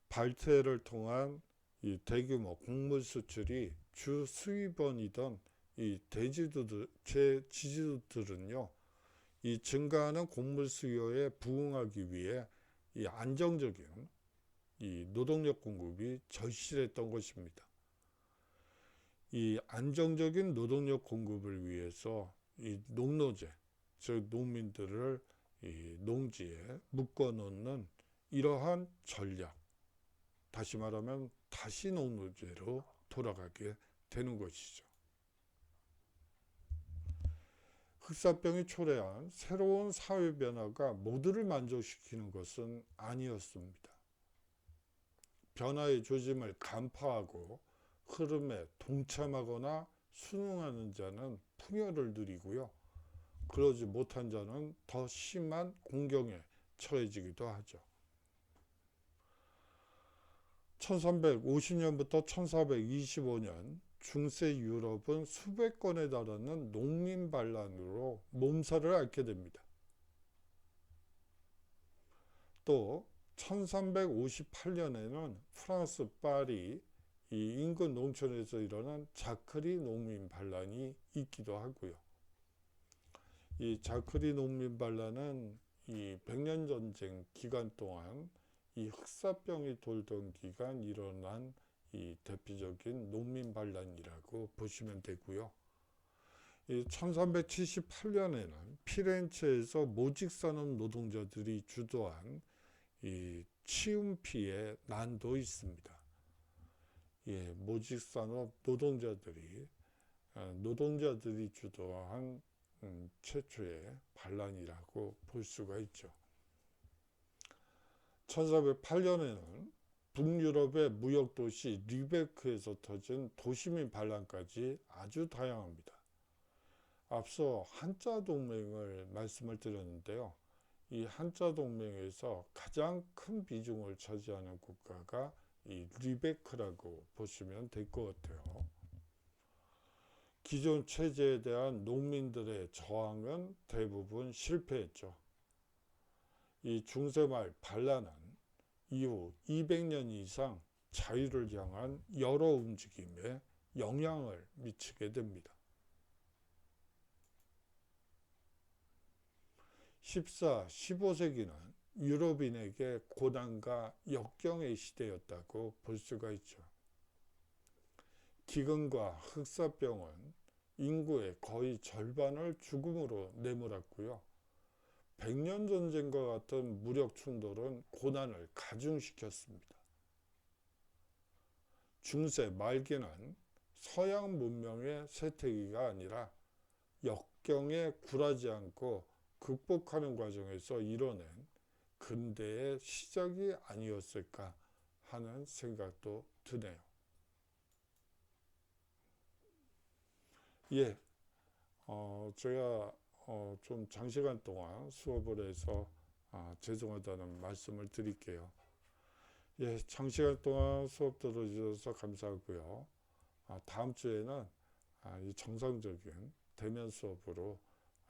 S1: 발트해를 통한 이 대규모 곡물 수출이 주 수입원이던 이 지주들은요, 이 증가하는 곡물 수요에 부응하기 위해 이 안정적인 이 노동력 공급이 절실했던 것입니다. 이 안정적인 노동력 공급을 위해서 이 농노제, 즉 농민들을 이 농지에 묶어놓는 이러한 전략, 다시 말하면 다시 농노제로 돌아가게 되는 것이죠. 흑사병이 초래한 새로운 사회 변화가 모두를 만족시키는 것은 아니었습니다. 변화의 조짐을 간파하고 흐름에 동참하거나 순응하는 자는 풍요를 누리고요. 그러지 못한 자는 더 심한 공경에 처해지기도 하죠. 1350년부터 1425년 중세 유럽은 수백 건에 달하는 농민 반란으로 몸살을 앓게 됩니다. 또 1358년에는 프랑스 파리 이 인근 농촌에서 일어난 자크리 농민 반란이 있기도 하고요. 이 자크리 농민 반란은 이 백년전쟁 기간 동안 이 흑사병이 돌던 기간 일어난 이 대표적인 농민 반란이라고 보시면 되고요. 이 1378년에는 피렌체에서 모직산업 노동자들이 주도한 이 치움피의 난도 있습니다. 예, 모직산업 노동자들이 주도한 최초의 반란이라고 볼 수가 있죠. 1408년에는 북유럽의 무역도시 르베크에서 터진 도시민 반란까지 아주 다양합니다. 앞서 한자동맹을 말씀을 드렸는데요. 이 한자동맹에서 가장 큰 비중을 차지하는 국가가 이 르베크라고 보시면 될 것 같아요. 기존 체제에 대한 농민들의 저항은 대부분 실패했죠. 이 중세말 반란은 이후 200년 이상 자유를 향한 여러 움직임에 영향을 미치게 됩니다. 14, 15세기는 유럽인에게 고난과 역경의 시대였다고 볼 수가 있죠. 기근과 흑사병은 인구의 거의 절반을 죽음으로 내몰았고요. 백년전쟁과 같은 무력 충돌은 고난을 가중시켰습니다. 중세 말기는 서양 문명의 쇠퇴기가 아니라 역경에 굴하지 않고 극복하는 과정에서 이뤄낸 근대의 시작이 아니었을까 하는 생각도 드네요. 예, 제가 좀 장시간 동안 수업을 해서 죄송하다는 말씀을 드릴게요. 예, 장시간 동안 수업 들어주셔서 감사하고요. 다음 주에는 이 정상적인 대면 수업으로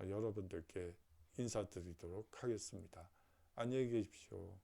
S1: 여러분들께 인사드리도록 하겠습니다. 안녕히 계십시오.